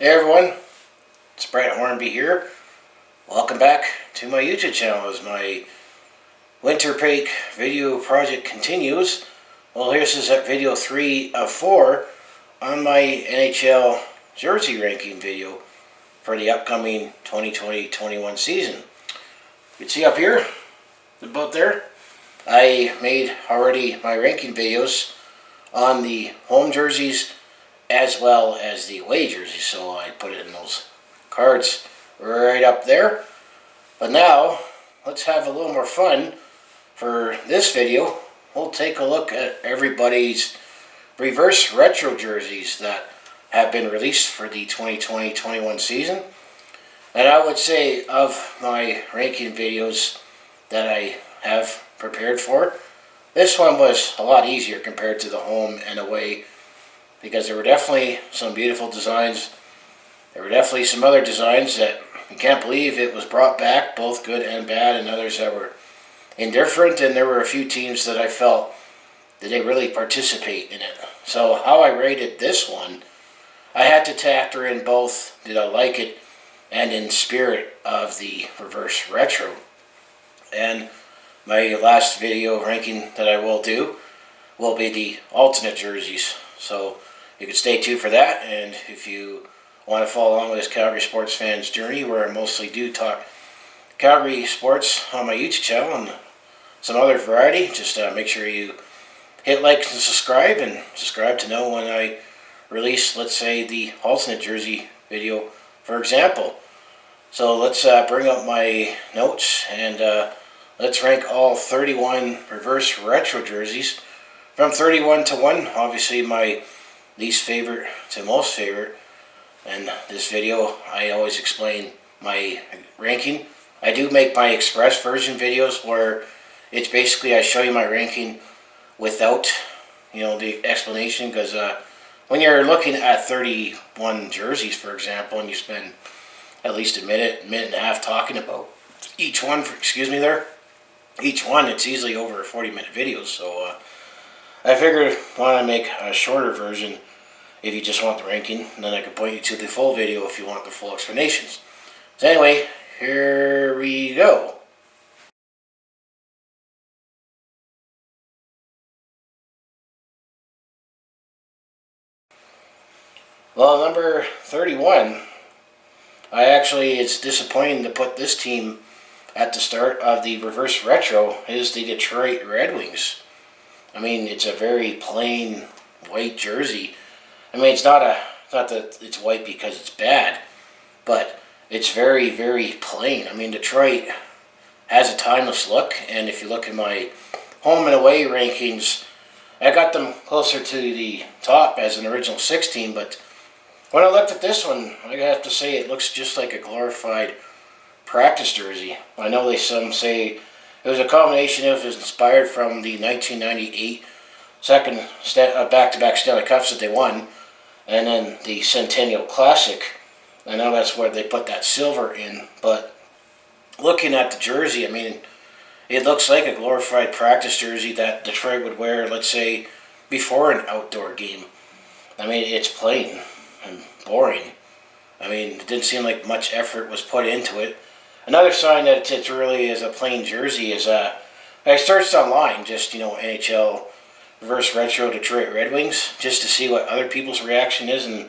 Hey everyone, it's Brett Hornby here. Welcome back to my YouTube channel as my winter break video project continues. Well, this is at video 3 of 4 on my NHL jersey ranking video for the upcoming 2020-21 season. You can see up here, about there, I made already my ranking videos on the home jerseys as well as the away jerseys, so I put it in those cards right up there. But now, let's have a little more fun. For this video, we'll take a look at everybody's reverse retro jerseys that have been released for the 2020-21 season. And I would say, of my ranking videos that I have prepared for, this one was a lot easier compared to the home and away, because there were definitely some beautiful designs. There were definitely some other designs that you can't believe it was brought back, both good and bad, and others that were indifferent, and there were a few teams that I felt that they really participate in it. So how I rated this one, I had to factor in both did I like it and in spirit of the reverse retro. And my last video ranking that I will do will be the alternate jerseys. So you can stay tuned for that, and if you want to follow along with this Calgary sports fans journey, where I mostly do talk Calgary sports on my YouTube channel and some other variety, just make sure you hit like and subscribe to know when I release, let's say, the alternate jersey video, for example. So let's bring up my notes and let's rank all 31 reverse retro jerseys from 31 to 1, obviously my least favorite to most favorite. And this video, I always explain my ranking. I do make my express version videos where it's basically I show you my ranking without, the explanation, because when you're looking at 31 jerseys, for example, and you spend at least a minute and a half talking about each one, each one, it's easily over a 40-minute video. So I figured why not make a shorter version if you just want the ranking, and then I can point you to the full video if you want the full explanations. So anyway, here we go. Well, number 31, it's disappointing to put this team at the start of the reverse retro, is the Detroit Red Wings. I mean, it's a very plain white jersey. I mean, it's not that it's white because it's bad, but it's very, very plain. I mean, Detroit has a timeless look, and if you look at my home and away rankings, I got them closer to the top as an original 16, but when I looked at this one, I have to say it looks just like a glorified practice jersey. I know some say it was a combination of, it was inspired from the 1998 second back-to-back Stanley Cups that they won, and then the Centennial Classic. I know that's where they put that silver in, but looking at the jersey, I mean, it looks like a glorified practice jersey that Detroit would wear, let's say, before an outdoor game. I mean, it's plain and boring. I mean, it didn't seem like much effort was put into it. Another sign that it really is a plain jersey is I searched online, just, NHL reverse retro Detroit Red Wings, just to see what other people's reaction is, and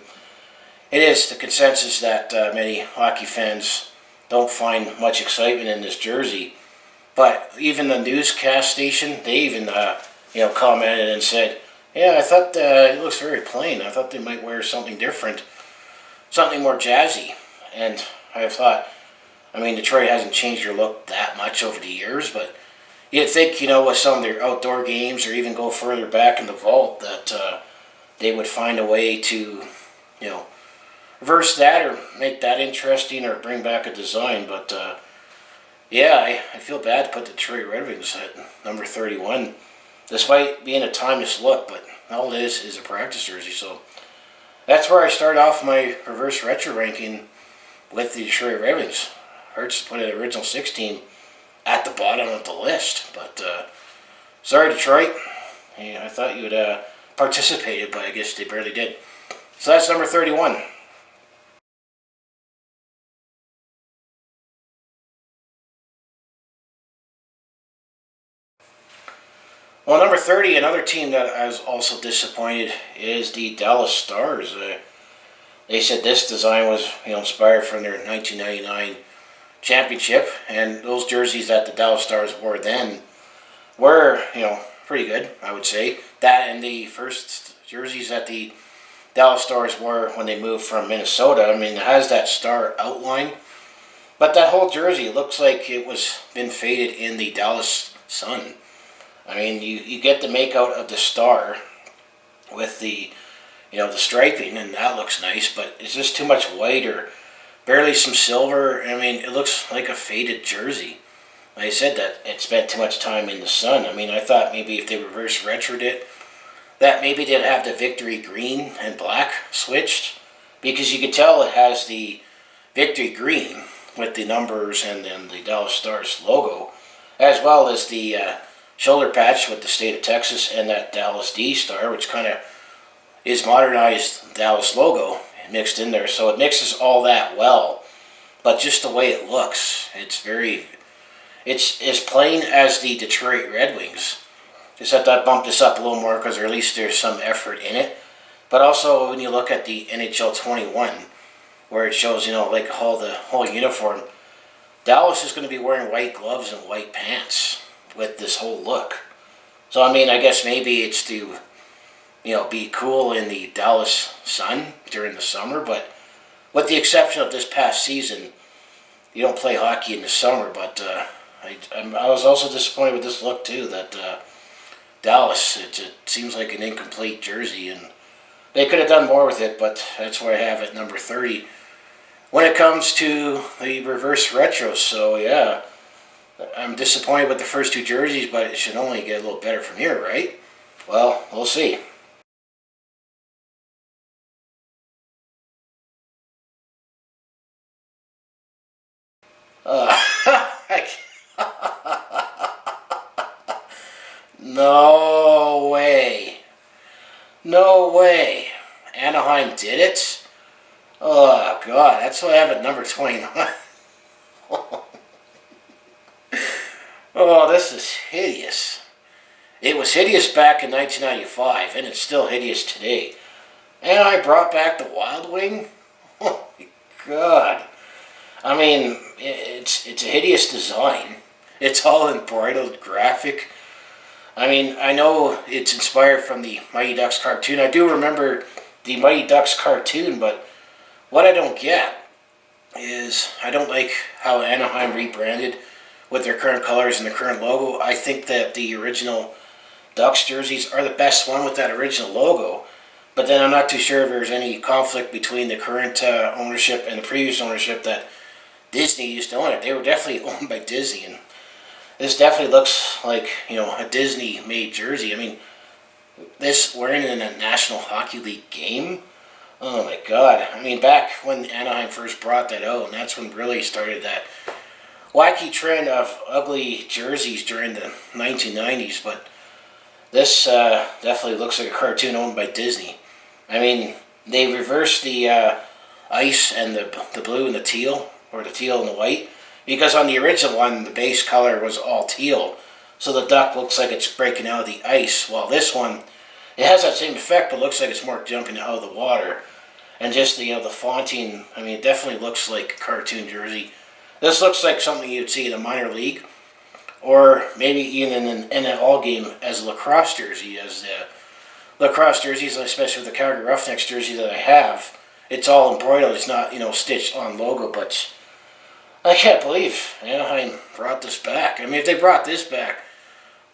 it is the consensus that many hockey fans don't find much excitement in this jersey. But even the newscast station, they even commented and said, yeah, I thought it looks very plain. I thought they might wear something different, something more jazzy. And I thought, I mean, Detroit hasn't changed their look that much over the years, but you'd think, with some of their outdoor games, or even go further back in the vault, that they would find a way to, reverse that or make that interesting or bring back a design. But, yeah, I feel bad to put the Detroit Red Wings at number 31, despite being a timeless look, but all it is a practice jersey. So that's where I start off my reverse retro ranking with the Detroit Red Wings. Hurts to put an original 16 at the bottom of the list, but sorry, Detroit. Yeah, I thought you would participated, but I guess they barely did. So that's number 31. Well, number 30, another team that I was also disappointed is the Dallas Stars. They said this design was inspired from their 1999 championship, and those jerseys that the Dallas Stars wore then were pretty good, I would say. That and the first jerseys that the Dallas Stars wore when they moved from Minnesota. I mean, it has that star outline, but that whole jersey looks like it was been faded in the Dallas sun. I mean, you get the make out of the star with the the striping, and that looks nice, but it's just too much white or barely some silver. I mean, it looks like a faded jersey. Like I said, that it spent too much time in the sun. I mean, I thought maybe if they reverse retroed it, that maybe they'd have the victory green and black switched, because you could tell it has the victory green with the numbers and then the Dallas Stars logo, as well as the shoulder patch with the state of Texas and that Dallas D star, which kind of is modernized Dallas logo mixed in there. So it mixes all that well, but just the way it looks, it's as plain as the Detroit Red Wings. Just have to bump this up a little more because at least there's some effort in it. But also when you look at the NHL 21, where it shows like the whole uniform, Dallas is going to be wearing white gloves and white pants with this whole look. So I mean, I guess maybe it's to be cool in the Dallas sun during the summer, but with the exception of this past season, you don't play hockey in the summer. But I was also disappointed with this look too, that Dallas, it seems like an incomplete jersey, and they could have done more with it, but that's where I have it, number 30. When it comes to the reverse retros, so yeah, I'm disappointed with the first two jerseys, but it should only get a little better from here, right? Well, we'll see. No way. No way. Anaheim did it? Oh, God. That's why I have it number 29. Oh, this is hideous. It was hideous back in 1995, and it's still hideous today. And I brought back the Wild Wing? Oh, my God. I mean, it's a hideous design. It's all embroidered graphic. I mean, I know it's inspired from the Mighty Ducks cartoon. I do remember the Mighty Ducks cartoon, but what I don't get is I don't like how Anaheim rebranded with their current colors and the current logo. I think that the original Ducks jerseys are the best one with that original logo, but then I'm not too sure if there's any conflict between the current ownership and the previous ownership that Disney used to own it. They were definitely owned by Disney, and this definitely looks like, a Disney-made jersey. I mean, this wearing it in a National Hockey League game? Oh my God. I mean, back when Anaheim first brought that out, and that's when really started that wacky trend of ugly jerseys during the 1990s, but this definitely looks like a cartoon owned by Disney. I mean, they reversed the ice and the blue and the teal, or the teal and the white, because on the original one, the base color was all teal, so the duck looks like it's breaking out of the ice, while this one, it has that same effect, but looks like it's more jumping out of the water. And just the fonting, I mean, it definitely looks like a cartoon jersey. This looks like something you'd see in a minor league, or maybe even in an all game as a lacrosse jersey, as the lacrosse jerseys, especially with the Calgary Roughnecks jersey that I have. It's all embroidered, it's not, stitched on logo, but I can't believe Anaheim brought this back. I mean, if they brought this back,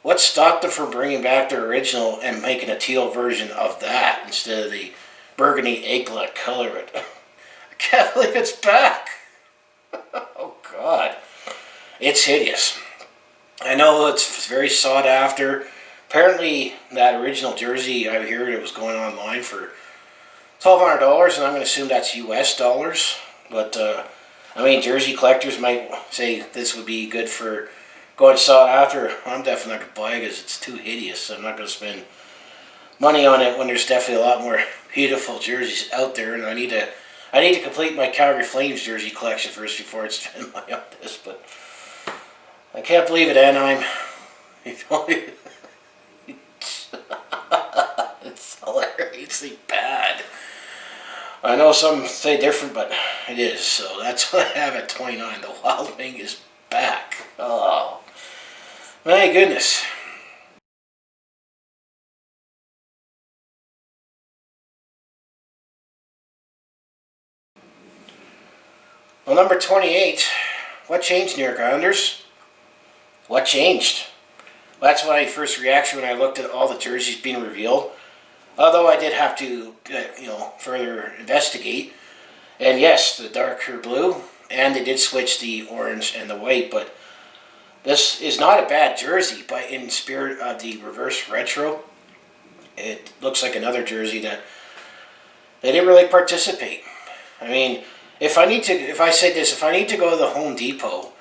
what stopped them from bringing back their original and making a teal version of that instead of the burgundy eggplant color? I can't believe it's back. Oh, God. It's hideous. I know it's very sought after. Apparently, that original jersey, I heard it was going online for $1,200, and I'm going to assume that's US dollars. But, I mean, jersey collectors might say this would be good for going sought after. I'm definitely not going to buy it because it's too hideous. I'm not going to spend money on it when there's definitely a lot more beautiful jerseys out there, and I need to complete my Calgary Flames jersey collection first before I spend money on this. But I can't believe it, Anaheim. You I know some say different, but it is. So that's what I have at 29. The Wild Wing is back. Oh, my goodness. Well, number 28. What changed, New York Islanders? What changed? Well, that's my first reaction when I looked at all the jerseys being revealed. Although I did have to, further investigate. And yes, the darker blue, and they did switch the orange and the white, but this is not a bad jersey, but in spirit of the reverse retro, it looks like another jersey that they didn't really participate. I mean, if I need to go to the Home Depot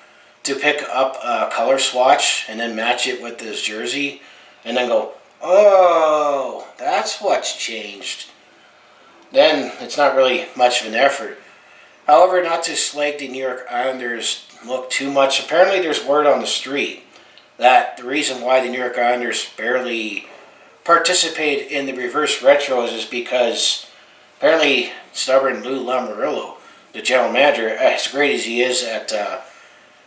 to pick up a color swatch and then match it with this jersey, and then go, oh, that's what's changed, then it's not really much of an effort. However, not to slag the New York Islanders look too much, apparently there's word on the street that the reason why the New York Islanders barely participate in the reverse retros is because apparently stubborn Lou Lamoriello, the general manager, as great as he is at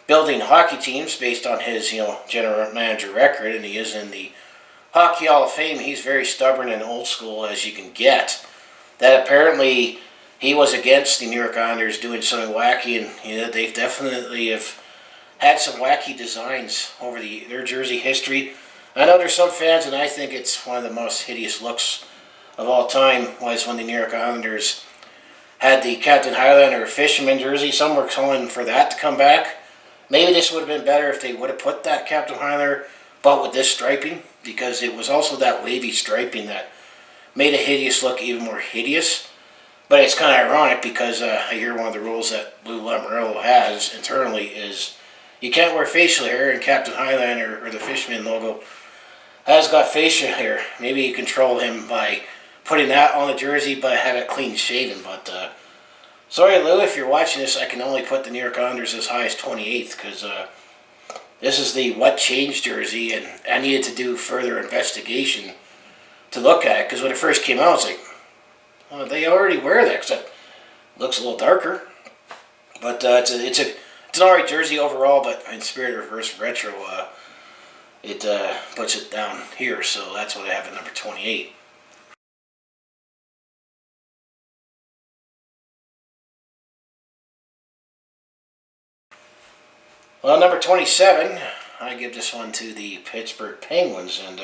building hockey teams based on his general manager record, and he is in the Hockey Hall of Fame, he's very stubborn and old school as you can get. That apparently he was against the New York Islanders doing something wacky, and they definitely have had some wacky designs over their jersey history. I know there's some fans, and I think it's one of the most hideous looks of all time was when the New York Islanders had the Captain Highlander Fisherman jersey. Some were calling for that to come back. Maybe this would have been better if they would have put that Captain Highlander, but with this striping, because it was also that wavy striping that made a hideous look even more hideous. But it's kind of ironic because I hear one of the rules that Lou Lamoriello has internally is you can't wear facial hair, and Captain Highlander or the Fisherman logo has got facial hair. Maybe you control him by putting that on the jersey but have it clean shaven. But sorry, Lou, if you're watching this, I can only put the New York Islanders as high as 28th because this is the what changed jersey, and I needed to do further investigation to look at it because when it first came out, I was like, oh, they already wear that because it looks a little darker. But it's an alright jersey overall, but in spirit of reverse retro, it puts it down here, so that's what I have at number 28. Well, number 27, I give this one to the Pittsburgh Penguins, and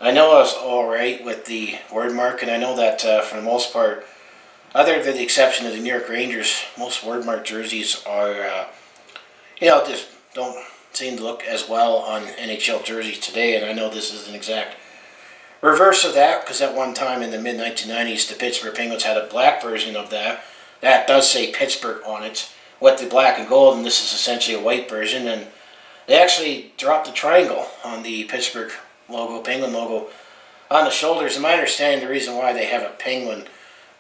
I know I was alright with the word mark, and I know that for the most part, other than the exception of the New York Rangers, most word mark jerseys are, just don't seem to look as well on NHL jerseys today, and I know this is an exact reverse of that, because at one time in the mid-1990s, the Pittsburgh Penguins had a black version of that. That does say Pittsburgh on it, with the black and gold, and this is essentially a white version, and they actually dropped the triangle on the Pittsburgh logo, Penguin logo, on the shoulders. And my understanding, the reason why they have a penguin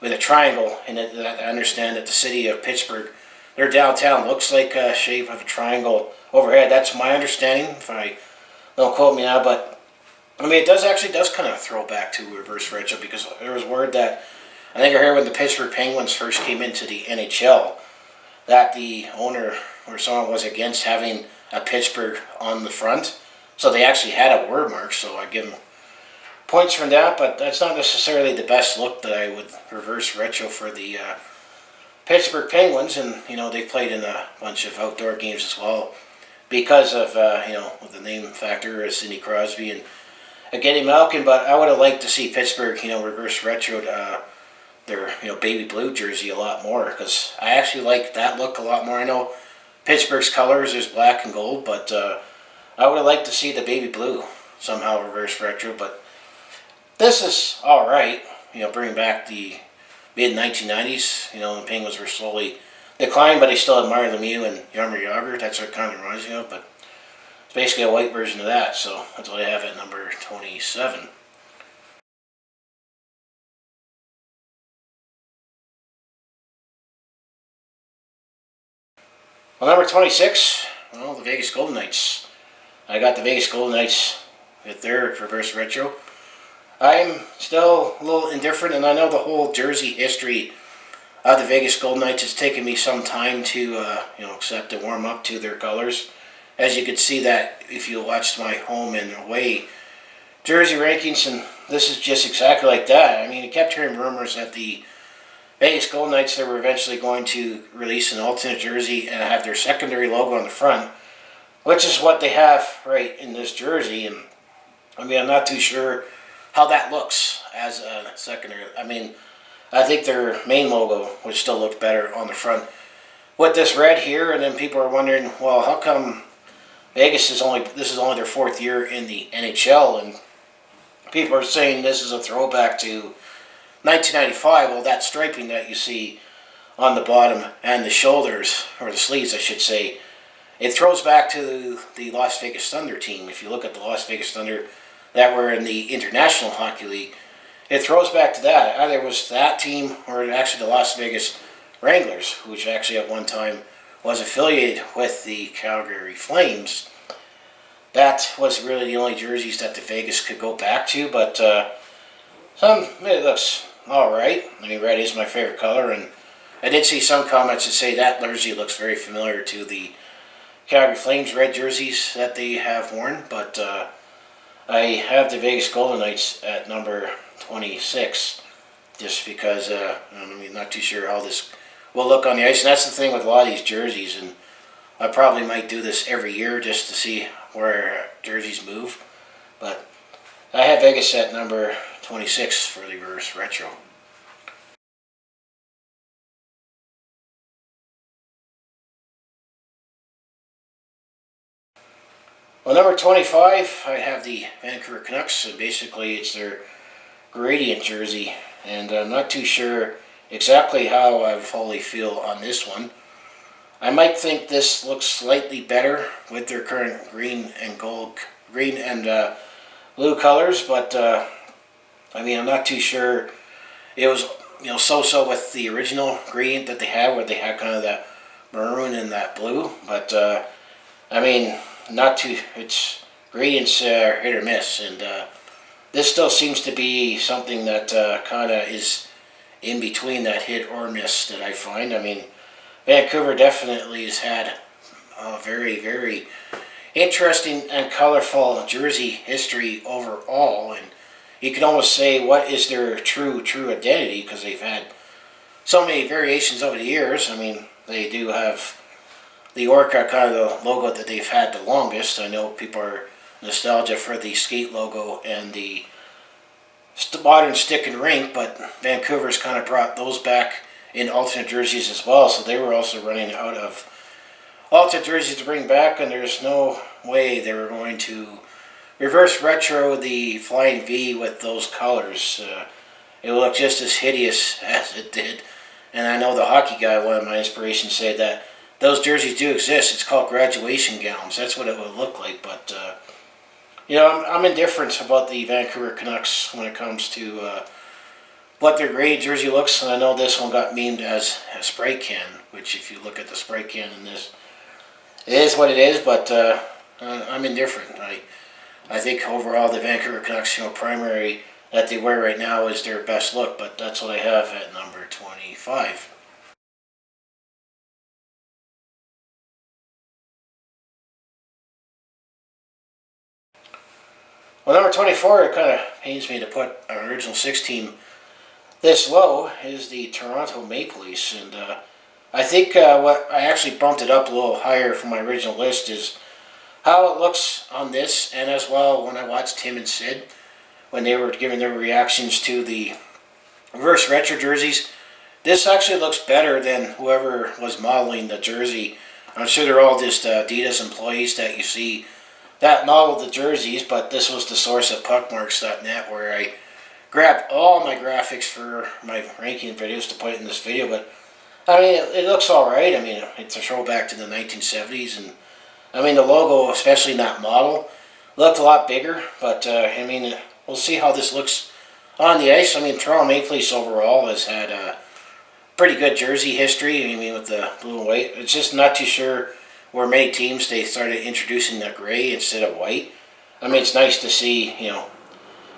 with a triangle in it, I understand that the city of Pittsburgh, their downtown looks like a shape of a triangle overhead. That's my understanding, if I don't quote me now, but I mean, it does kind of throw back to reverse retro, because there was word that, I think I heard when the Pittsburgh Penguins first came into the NHL, that the owner or someone was against having a Pittsburgh on the front. So they actually had a word mark, so I give them points from that, but that's not necessarily the best look that I would reverse retro for the Pittsburgh Penguins, and they've played in a bunch of outdoor games as well because of with the name factor, Sidney Crosby and Getty Malkin. But I would have liked to see Pittsburgh reverse retro their baby blue jersey a lot more, because I actually like that look a lot more. I know Pittsburgh's colors is black and gold, but I would have liked to see the baby blue somehow reverse retro. But this is alright, bringing back the mid-1990s, the Penguins were slowly declining, but they still had Mario Lemieux and Jaromir Jagr. That's what it kind of reminds me of, but it's basically a white version of that, so that's what I have at number 27. Well, number 26, the Vegas Golden Knights. I got the Vegas Golden Knights with their reverse retro. I'm still a little indifferent, and I know the whole jersey history the Vegas Golden Knights. It's taken me some time to accept and warm up to their colors. As you can see that if you watched my home and away jersey rankings, and this is just exactly like that. I mean, I kept hearing rumors that the Vegas Golden Knights, they were eventually going to release an alternate jersey and have their secondary logo on the front, which is what they have right in this jersey. And I mean, I'm not too sure how that looks as a secondary. I mean, I think their main logo would still look better on the front with this red here. And then people are wondering, well, how come Vegas is this is only their 4th year in the NHL, and people are saying this is a throwback to 1995. Well, that striping that you see on the bottom and the shoulders, or the sleeves I should say, it throws back to the Las Vegas Thunder team. If you look at the Las Vegas Thunder that were in the International Hockey League, it throws back to that. Either it was that team or actually the Las Vegas Wranglers, which actually at one time was affiliated with the Calgary Flames. That was really the only jerseys that the Vegas could go back to, but it looks alright. I mean, red is my favorite color, and I did see some comments that say that jersey looks very familiar to the Calgary Flames red jerseys that they have worn, but I have the Vegas Golden Knights at number 26, just because I'm not too sure how this will look on the ice. And that's the thing with a lot of these jerseys, and I probably might do this every year just to see where jerseys move. But I have Vegas at number 26 for the reverse retro. Well, number 25, I have the Vancouver Canucks, and basically it's their gradient jersey, and I'm not too sure exactly how I fully feel on this one. I might think this looks slightly better with their current green and blue colors, but I mean, I'm not too sure. It was so-so with the original gradient that they had, where they had kind of that maroon and that blue, but I mean, it's gradients are hit or miss, and this still seems to be something that kind of is in between that hit or miss that I find. I mean, Vancouver definitely has had a very, very interesting and colorful jersey history overall, and you can almost say what is their true identity, because they've had so many variations over the years. I mean, they do have the Orca, kind of the logo that they've had the longest. I know people are nostalgia for the skate logo and the modern stick and rink, but Vancouver's kind of brought those back in alternate jerseys as well, so they were also running out of alternate jerseys to bring back, and there's no way they were going to reverse retro the Flying V with those colors. It will look just as hideous as it did, and I know the hockey guy, one of my inspirations, said that those jerseys do exist. It's called graduation gowns. That's what it would look like, but I'm indifferent about the Vancouver Canucks when it comes to what their graded jersey looks. And I know this one got memed as a spray can, which if you look at the spray can in this, it is what it is, but I'm indifferent. I think overall the Vancouver Canucks, primary that they wear right now is their best look, but that's what I have at number 25. Well, number 24, it kind of pains me to put an original 6 team this low, is the Toronto Maple Leafs. And I think what I actually bumped it up a little higher from my original list is how it looks on this, and as well when I watched Tim and Sid, when they were giving their reactions to the reverse retro jerseys. This actually looks better than whoever was modeling the jersey. I'm sure they're all just Adidas employees that you see that modeled the jerseys, but this was the source at puckmarks.net, where I grabbed all my graphics for my ranking videos to put in this video. But I mean, it looks alright. I mean, it's a throwback to the 1970s, and I mean, the logo, especially in that model, looked a lot bigger. But I mean, we'll see how this looks on the ice. I mean, Toronto Maple Leafs overall has had a pretty good jersey history. I mean, with the blue and white, it's just not too sure where many teams they started introducing the gray instead of white. I mean, it's nice to see,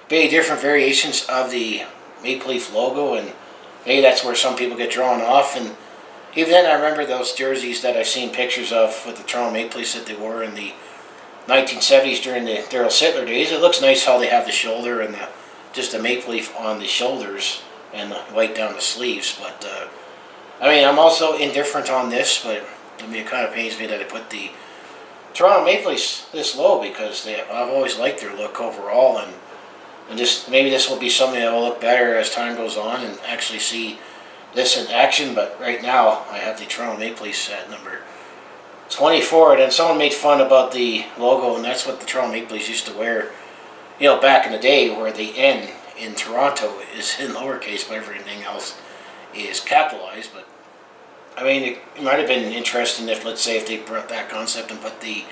many different variations of the Maple Leaf logo, and maybe that's where some people get drawn off. And even then, I remember those jerseys that I've seen pictures of with the Toronto Maple Leafs that they wore in the 1970s during the Daryl Sittler days. It looks nice how they have the shoulder and just a maple leaf on the shoulders and the white down the sleeves. But I mean, I'm also indifferent on this, but I mean, it kind of pains me that they put the Toronto Maple Leafs this low, because I've always liked their look overall, and just maybe this will be something that will look better as time goes on and actually see this in action. But right now, I have the Toronto Maple Leafs at number 24, and then someone made fun about the logo, and that's what the Toronto Maple Leafs used to wear, you know, back in the day, where the N in Toronto is in lowercase, but everything else is capitalized. But I mean, it might have been interesting if, let's say, if they brought that concept and put the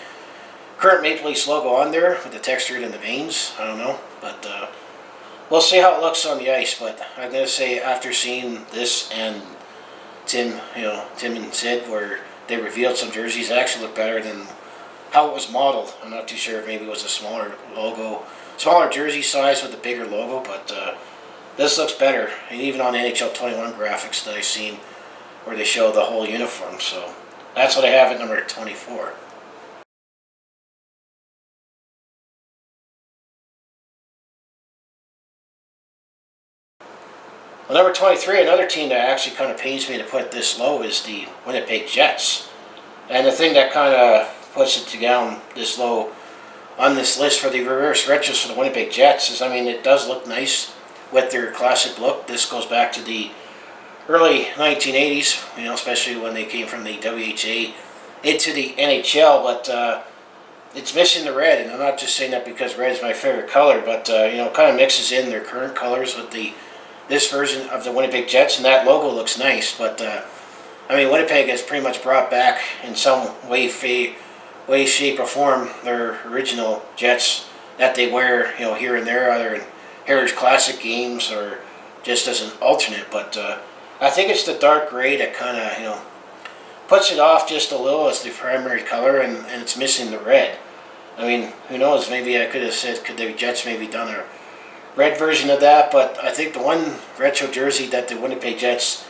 current Maple Leafs logo on there with the texture and the veins. I don't know, but we'll see how it looks on the ice. But I'm gonna say, after seeing this and Tim and Sid, where they revealed some jerseys that actually look better than how it was modeled. I'm not too sure if maybe it was a smaller logo, smaller jersey size with a bigger logo, but this looks better. And even on the NHL 21 graphics that I've seen, where they show the whole uniform. So that's what I have at number 24. Well, number 23, another team that actually kind of pains me to put this low, is the Winnipeg Jets. And the thing that kind of puts it down this low on this list for the reverse retros for the Winnipeg Jets is, I mean, it does look nice with their classic look. This goes back to the early 1980s, you know, especially when they came from the WHA into the NHL, but it's missing the red. And I'm not just saying that because red is my favorite color, but you know, kind of mixes in their current colors with this version of the Winnipeg Jets, and that logo looks nice. But I mean, Winnipeg has pretty much brought back in some way, shape, or form their original Jets that they wear, you know, here and there, either in Heritage Classic games or just as an alternate. But I think it's the dark gray that kind of, you know, puts it off just a little as the primary color, and it's missing the red. I mean, who knows? Maybe I could have said, could the Jets maybe done a red version of that? But I think the one retro jersey that the Winnipeg Jets,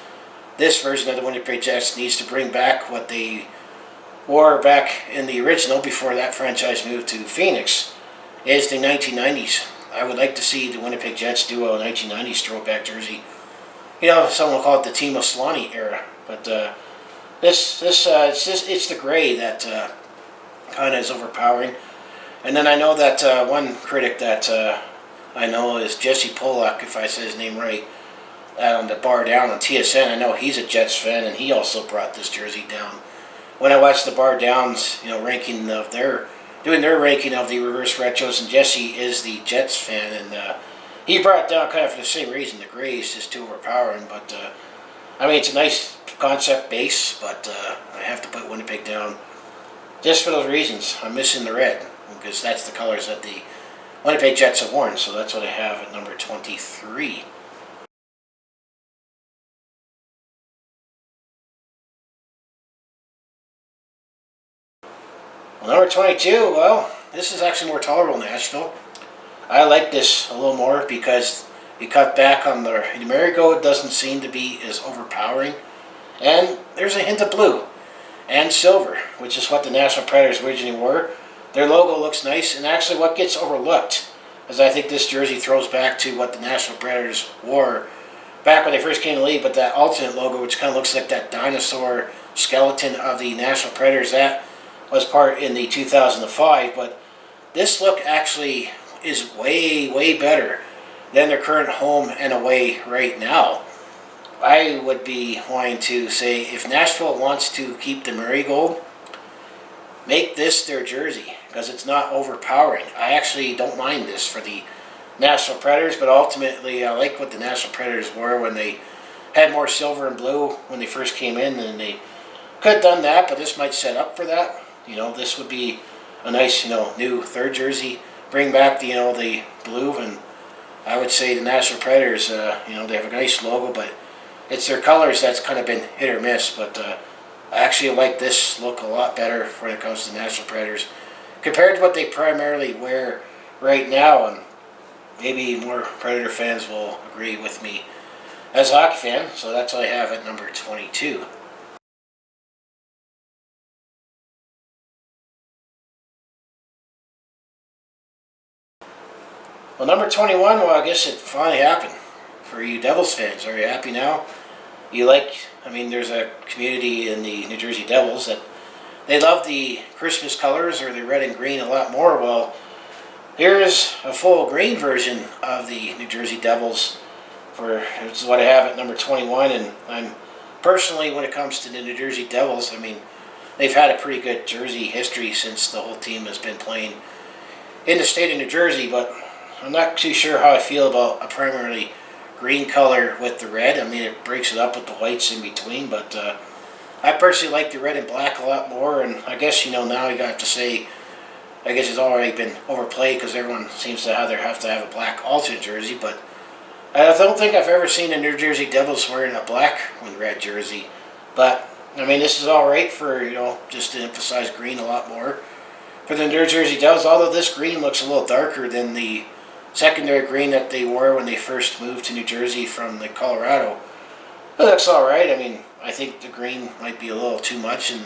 this version of the Winnipeg Jets, needs to bring back what they wore back in the original before that franchise moved to Phoenix, is the 1990s. I would like to see the Winnipeg Jets do a 1990s throwback jersey. You know, someone will call it the Team of Slonny era. But it's the gray that kind of is overpowering. And then I know that one critic that I know is Jesse Pollock, if I say his name right, on the Bar Down on TSN. I know he's a Jets fan, and he also brought this jersey down. When I watched the Bar Down's, you know, ranking of doing their ranking of the reverse retros, and Jesse is the Jets fan, and he brought it down kind of for the same reason. The gray is just too overpowering. But I mean, it's a nice concept base, but I have to put Winnipeg down just for those reasons. I'm missing the red, because that's the colors that the Winnipeg Jets have worn. So that's what I have at number 23. Well, number 22, well, this is actually more tolerable in Nashville. I like this a little more because you cut back on the marigold. Doesn't seem to be as overpowering. And there's a hint of blue and silver, which is what the Nashville Predators originally were. Their logo looks nice, and actually what gets overlooked is I think this jersey throws back to what the Nashville Predators wore back when they first came to the league, but that alternate logo, which kind of looks like that dinosaur skeleton of the Nashville Predators, that was part in the 2005, but this look actually is way, way better than their current home and away right now. I would be wanting to say, if Nashville wants to keep the marigold, make this their jersey, because it's not overpowering. I actually don't mind this for the Nashville Predators, but ultimately I like what the Nashville Predators wore when they had more silver and blue when they first came in, and they could have done that, but this might set up for that. You know, this would be a nice, you know, new third jersey. Bring back the, you know, the blue, and I would say the Nashville Predators, you know, they have a nice logo, but it's their colors that's kind of been hit or miss. But I actually like this look a lot better when it comes to the Nashville Predators compared to what they primarily wear right now, and maybe more Predator fans will agree with me as a hockey fan, so that's what I have at number 22. Well, number 21, well, I guess it finally happened for you Devils fans. Are you happy now? I mean, there's a community in the New Jersey Devils that they love the Christmas colors or the red and green a lot more. Well, here's a full green version of the New Jersey Devils. This is what I have at number 21, and I'm personally, when it comes to the New Jersey Devils, I mean, they've had a pretty good jersey history since the whole team has been playing in the state of New Jersey, but I'm not too sure how I feel about a primarily green color with the red. I mean, it breaks it up with the whites in between, but I personally like the red and black a lot more, and I guess, now you have to say, I guess it's already been overplayed because everyone seems to have to have a black alternate jersey, but I don't think I've ever seen a New Jersey Devils wearing a black and red jersey. But, I mean, this is alright for, just to emphasize green a lot more for the New Jersey Devils, although this green looks a little darker than the secondary green that they wore when they first moved to New Jersey from the Colorado. But that's alright. I mean, I think the green might be a little too much, and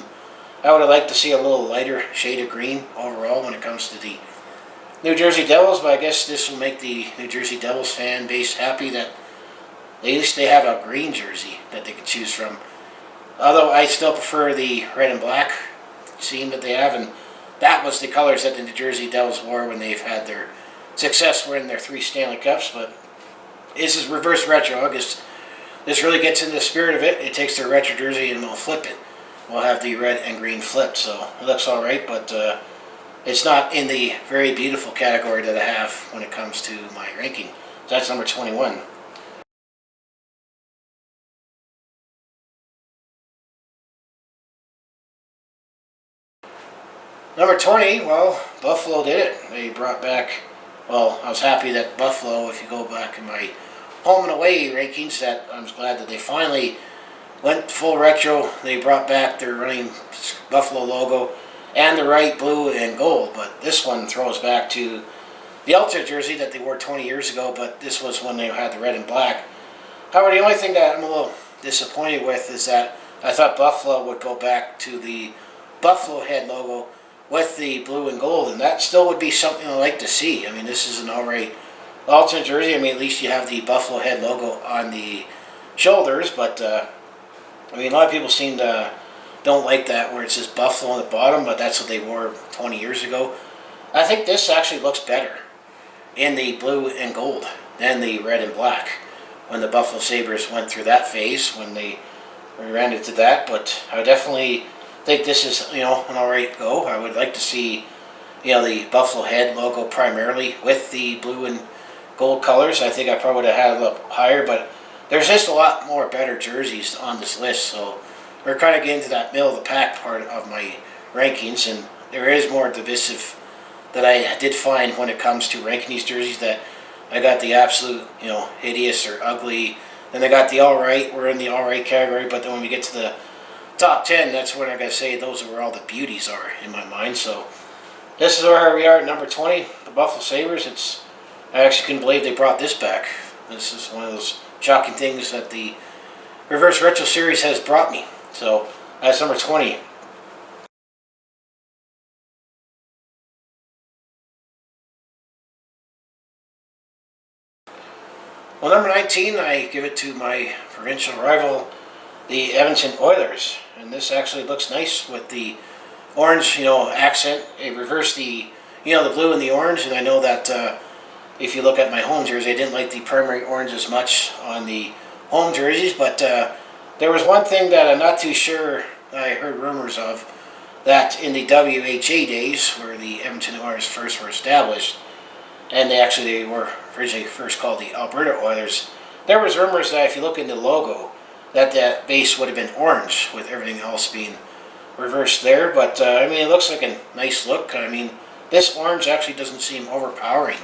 I would have liked to see a little lighter shade of green overall when it comes to the New Jersey Devils, but I guess this will make the New Jersey Devils fan base happy that at least they have a green jersey that they can choose from. Although I still prefer the red and black team that they have, and that was the colors that the New Jersey Devils wore when they've had their success winning their 3 Stanley Cups. But this is reverse retro. This really gets into the spirit of it. It takes their retro jersey and we'll flip it. We'll have the red and green flipped, so it looks alright, but it's not in the very beautiful category that I have when it comes to my ranking. So that's number 21. Number 20, well, Buffalo did it. They brought back, well, I was happy that Buffalo, if you go back in my home and away rankings, that I was glad that they finally went full retro. They brought back their running Buffalo logo and the right blue and gold, but this one throws back to the alternate jersey that they wore 20 years ago, but this was when they had the red and black. However, the only thing that I'm a little disappointed with is that I thought Buffalo would go back to the Buffalo head logo with the blue and gold, and that still would be something I'd like to see. I mean, this is an alright alternate jersey. I mean, at least you have the Buffalo head logo on the shoulders, but I mean, a lot of people don't like that where it says Buffalo on the bottom, but that's what they wore 20 years ago. I think this actually looks better in the blue and gold than the red and black when the Buffalo Sabres went through that phase when they ran into that. But I definitely think this is, an alright go. I would like to see, the Buffalo head logo primarily with the blue and gold colors. I think I probably would have had it a little higher, but there's just a lot more better jerseys on this list, so we're kind of getting to that middle of the pack part of my rankings, and there is more divisive that I did find when it comes to ranking these jerseys. That I got the absolute, hideous or ugly, then I got the alright, we're in the alright category, but then when we get to the top 10, that's when I gotta say those are where all the beauties are in my mind. So this is where we are at number 20, the Buffalo Sabres. I actually couldn't believe they brought this back. This is one of those shocking things that the Reverse Retro Series has brought me. So that's number 20. Well, number 19, I give it to my provincial rival, the Edmonton Oilers. And this actually looks nice with the orange, accent. It reversed the, the blue and the orange. And I know that if you look at my home jersey, I didn't like the primary orange as much on the home jerseys. But there was one thing that I'm not too sure I heard rumors of, that in the WHA days, where the Edmonton Oilers first were established, and they were originally first called the Alberta Oilers, there was rumors that if you look in the logo, that base would have been orange with everything else being reversed there. But I mean, it looks like a nice look. I mean, this orange actually doesn't seem overpowering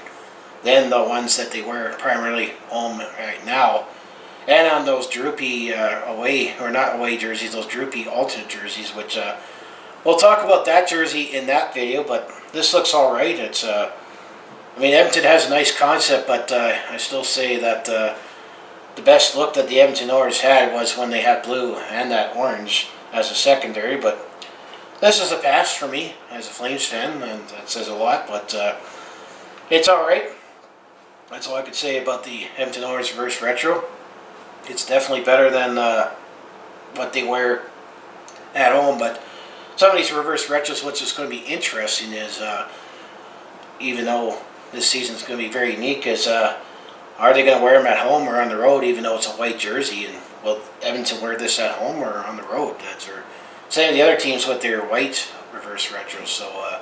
than the ones that they wear primarily home right now. And on those droopy away, or not away jerseys, those droopy alternate jerseys, which we'll talk about that jersey in that video, but this looks alright. I mean, Edmonton has a nice concept, but I still say that the best look that the Edmonton Oilers had was when they had blue and that orange as a secondary, but this is a pass for me as a Flames fan, and that says a lot, but it's alright. That's all I could say about the Edmonton Oilers reverse retro. It's definitely better than what they wear at home, but some of these reverse retros, what's just going to be interesting is, even though this season's going to be very unique, is are they going to wear them at home or on the road, even though it's a white jersey? And will Edmonton wear this at home or on the road? That's or same with the other teams with their white reverse retros. So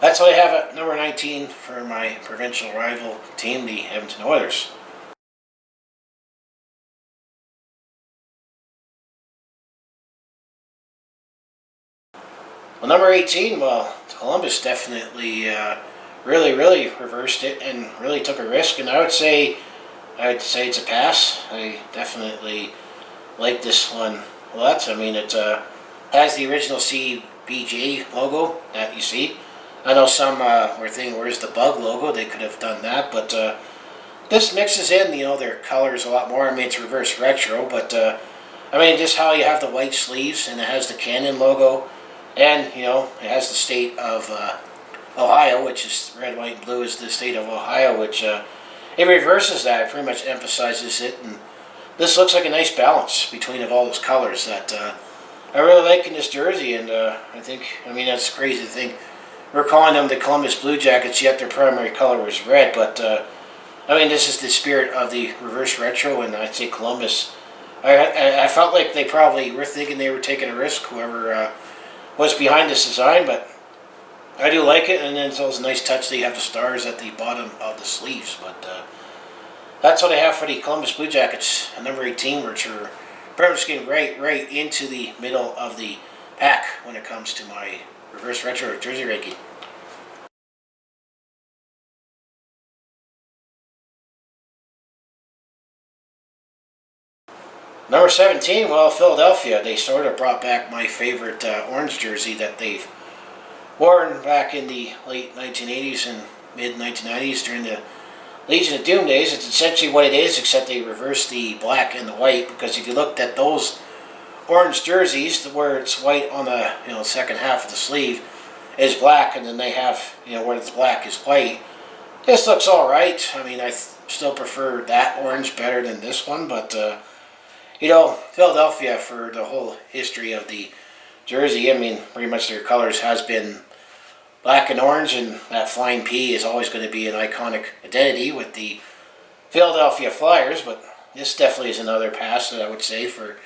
that's what I have at number 19 for my provincial rival team, the Edmonton Oilers. Well, number 18, well, Columbus definitely really reversed it and really took a risk, and I'd say it's a pass. I definitely like this one a lot. I mean, it has the original CBJ logo that you see. I know some were thinking, where's the bug logo? They could have done that, but this mixes in, their colors a lot more. I mean, it's reverse retro, but I mean, just how you have the white sleeves and it has the Canon logo, and it has the state of Ohio, which is red, white, and blue is the state of Ohio, which it reverses that. It pretty much emphasizes it, and this looks like a nice balance between all those colors that I really like in this jersey. And I mean, that's crazy to think we're calling them the Columbus Blue Jackets, yet their primary color is red. But I mean, this is the spirit of the reverse retro, and I'd say Columbus. I felt like they probably were thinking they were taking a risk, whoever was behind this design, but I do like it. And then it's also a nice touch that you have the stars at the bottom of the sleeves. But that's what I have for the Columbus Blue Jackets, number 18, which are pretty much getting right into the middle of the pack when it comes to my reverse retro jersey ranking. Number 17, well, Philadelphia. They sort of brought back my favorite orange jersey that they've worn back in the late 1980s and mid 1990s during the Legion of Doom days. It's essentially what it is, except they reversed the black and the white, because if you looked at those orange jerseys, where it's white on the second half of the sleeve is black, and then they have where it's black is white. This looks all right. I mean, I still prefer that orange better than this one, but Philadelphia, for the whole history of the jersey, I mean, pretty much their colors has been black and orange, and that flying P is always going to be an iconic identity with the Philadelphia Flyers. But this definitely is another pass that I would say for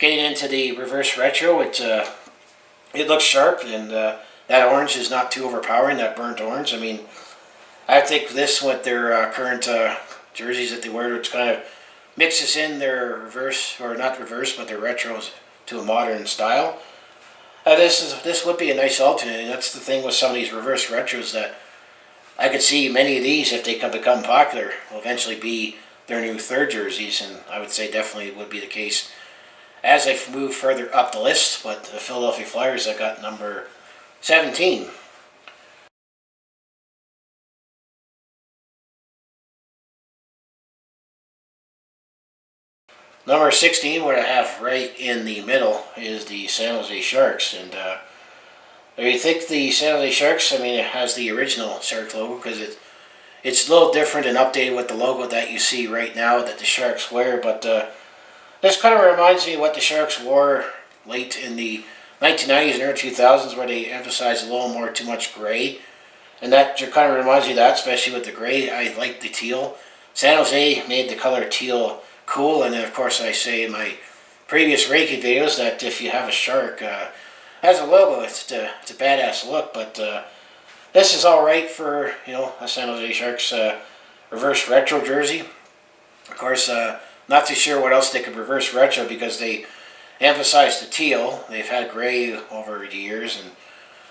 getting into the reverse retro. It looks sharp, and that orange is not too overpowering, that burnt orange. I mean, I think this with their current jerseys that they wear, which kind of mixes in their reverse, or not reverse, but their retros to a modern style. This would be a nice alternate, and that's the thing with some of these reverse retros, that I could see many of these, if they can become popular, will eventually be their new third jerseys, and I would say definitely would be the case as I move further up the list. But the Philadelphia Flyers, I got number 17. Number 16, what I have right in the middle, is the San Jose Sharks. And you think the San Jose Sharks, I mean, it has the original Shark logo, because it's a little different and updated with the logo that you see right now that the Sharks wear. But this kind of reminds me of what the Sharks wore late in the 1990s and early 2000s, where they emphasized a little more too much gray. And that kind of reminds me of that, especially with the gray. I like the teal. San Jose made the color teal cool, and then of course I say in my previous ranking videos that if you have a shark as a logo, it's a badass look. But this is all right for a San Jose Sharks reverse retro jersey. Of course, not too sure what else they could reverse retro, because they emphasized the teal. They've had gray over the years, and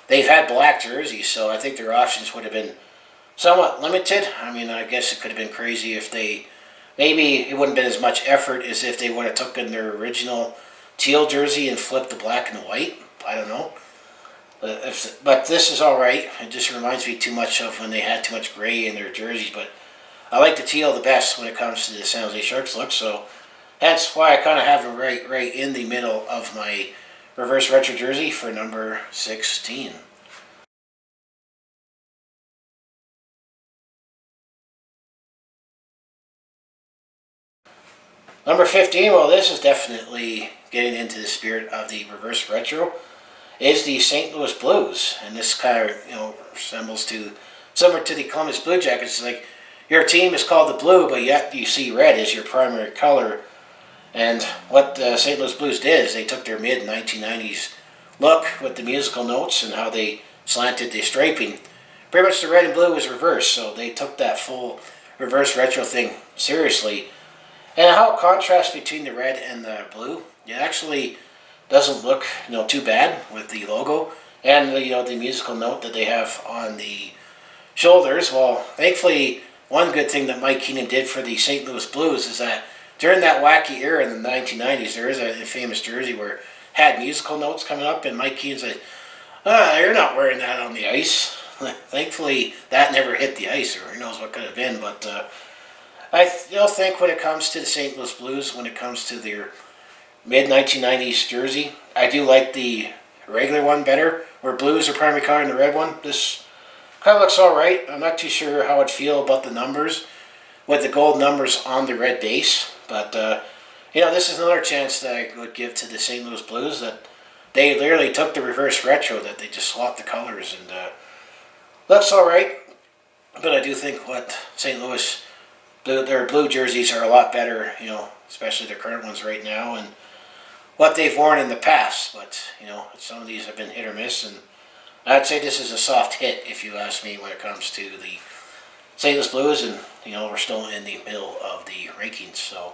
they've had black jerseys, so I think their options would have been somewhat limited. I mean, I guess it could have been crazy if maybe it wouldn't have been as much effort as if they would have taken their original teal jersey and flipped the black and the white. I don't know. But this is all right. It just reminds me too much of when they had too much gray in their jerseys. But I like the teal the best when it comes to the San Jose Sharks look, so that's why I kind of have them right in the middle of my reverse retro jersey for number 16. Number 15, well, this is definitely getting into the spirit of the reverse retro, is the St. Louis Blues. And this kind of, resembles to, similar to the Columbus Blue Jackets. It's like your team is called the Blue, but yet you see red as your primary color. And what the St. Louis Blues did is they took their mid-1990s look with the musical notes and how they slanted the striping. Pretty much the red and blue was reversed, so they took that full reverse retro thing seriously. And how it contrasts between the red and the blue, it actually doesn't look too bad with the logo and the musical note that they have on the shoulders. Well, thankfully, one good thing that Mike Keenan did for the St. Louis Blues is that during that wacky era in the 1990s, there is a famous jersey where it had musical notes coming up, and Mike Keenan said, you're not wearing that on the ice. Thankfully, that never hit the ice, or who knows what could have been, but I still think when it comes to the St. Louis Blues, when it comes to their mid-1990s jersey, I do like the regular one better, where blues are primary color and the red one. This kind of looks alright. I'm not too sure how I'd feel about the numbers with the gold numbers on the red base, but this is another chance that I would give to the St. Louis Blues, that they literally took the reverse retro, that they just swapped the colors, and looks alright. But I do think what St. Louis, their blue jerseys are a lot better, especially the current ones right now, and what they've worn in the past. But some of these have been hit or miss, and I'd say this is a soft hit if you ask me when it comes to the St. Louis Blues, and we're still in the middle of the rankings. So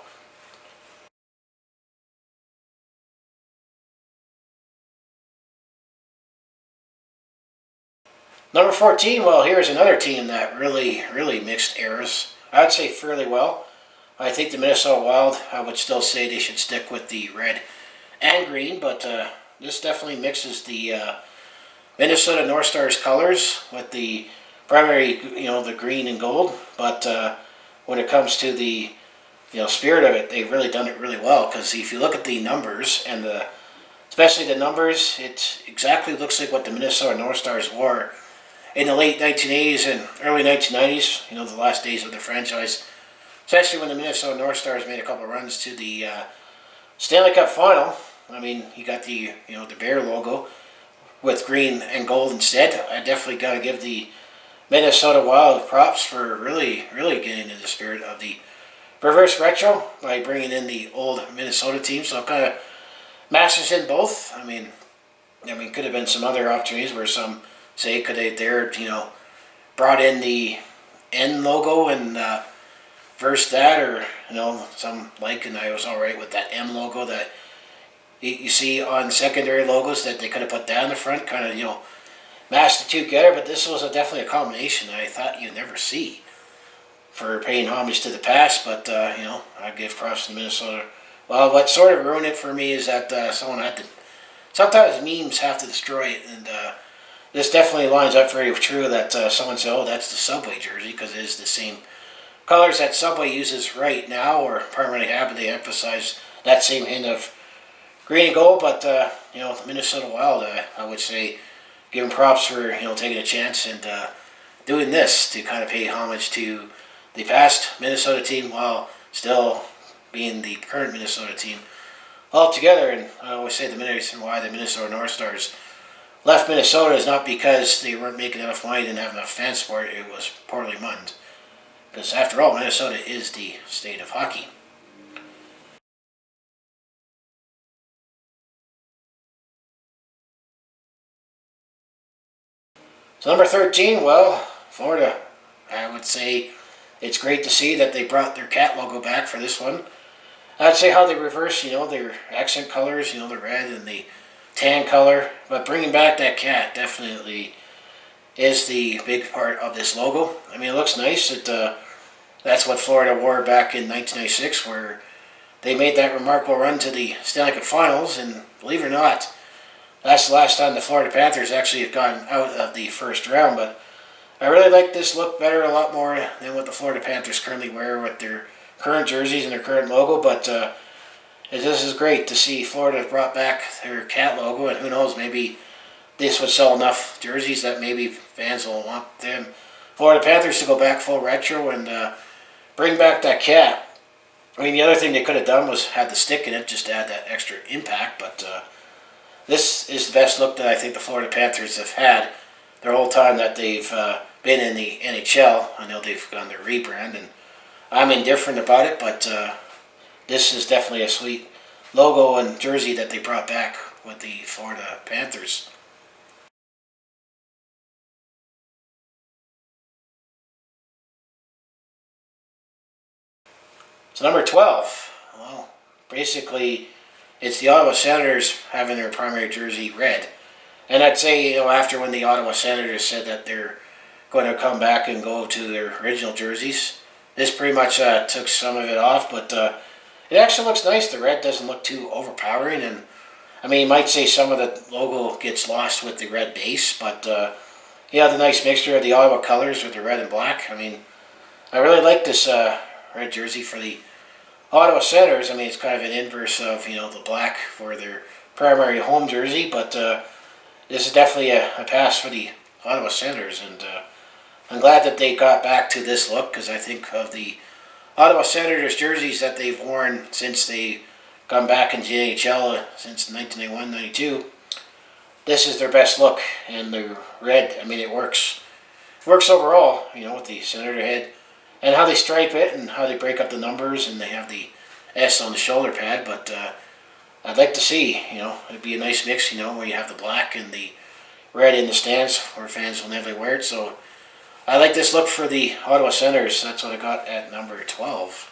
number 14, well, here's another team that really mixed eras. I'd say fairly well. I think the Minnesota Wild, I would still say they should stick with the red and green, but this definitely mixes the Minnesota North Stars colors with the primary, the green and gold. But when it comes to the, spirit of it, they've really done it really well. Because if you look at the numbers and especially the numbers, it exactly looks like what the Minnesota North Stars wore in the late 1980s and early 1990s. The last days of the franchise, especially when the Minnesota North Stars made a couple runs to the Stanley Cup Final. I mean, you got the the Bear logo with green and gold instead. I definitely got to give the Minnesota Wild props for really getting into the spirit of the reverse retro by bringing in the old Minnesota team. So it kind of masters in both. I mean, could have been some other opportunities where some say could have dared brought in the N logo and verse that, or some and I was alright with that M logo that you see on secondary logos that they could have put down the front, kind of mashed the two together. But this was definitely a combination that I thought you'd never see for paying homage to the past. But I give props to Minnesota. Well, what sort of ruined it for me is that someone had to. Sometimes memes have to destroy it, and this definitely lines up very true that someone said, "Oh, that's the Subway jersey," because it is the same colors that Subway uses right now, or primarily have, but they emphasize that same hint of green and gold. But the Minnesota Wild, I would say, give them props for taking a chance and doing this to kind of pay homage to the past Minnesota team while still being the current Minnesota team altogether. And I always say the reason why the Minnesota North Stars left Minnesota is not because they weren't making enough money, didn't have enough fan support. It was poorly run. Because after all, Minnesota is the state of hockey. So number 13, well, Florida. I would say it's great to see that they brought their cat logo back for this one. I'd say how they reverse, their accent colors, the red and the tan color. But bringing back that cat definitely is the big part of this logo. I mean, it looks nice. That's what Florida wore back in 1996, where they made that remarkable run to the Stanley Cup Finals. And believe it or not, that's the last time the Florida Panthers actually have gone out of the first round. But I really like this look better a lot more than what the Florida Panthers currently wear with their current jerseys and their current logo, but this is great to see Florida brought back their cat logo, and who knows, maybe this would sell enough jerseys that maybe fans will want them Florida Panthers to go back full retro and bring back that cat. I mean, the other thing they could have done was had the stick in it just to add that extra impact, but this is the best look that I think the Florida Panthers have had their whole time that they've been in the NHL. I know they've done their rebrand, and I'm indifferent about it, but this is definitely a sweet logo and jersey that they brought back with the Florida Panthers. So number 12, well, basically it's the Ottawa Senators having their primary jersey red. And I'd say, you know, after when the Ottawa Senators said that they're going to come back and go to their original jerseys, this pretty much took some of it off, but it actually looks nice. The red doesn't look too overpowering, and I mean, you might say some of the logo gets lost with the red base, but you know, the nice mixture of the Ottawa colors with the red and black. I mean, I really like this red jersey for the Ottawa Senators. I mean, it's kind of an inverse of, you know, the black for their primary home jersey, but this is definitely a pass for the Ottawa Senators, and I'm glad that they got back to this look, because I think of the Ottawa Senators jerseys that they've worn since they come back into the NHL since 1991-92, this is their best look, and the red, I mean, it works overall, you know, with the Senator head, and how they stripe it, and how they break up the numbers, and they have the S on the shoulder pad, but I'd like to see, you know, it'd be a nice mix, you know, where you have the black and the red in the stands, where fans will never wear it, so I like this look for the Ottawa Senators. That's what I got at number 12.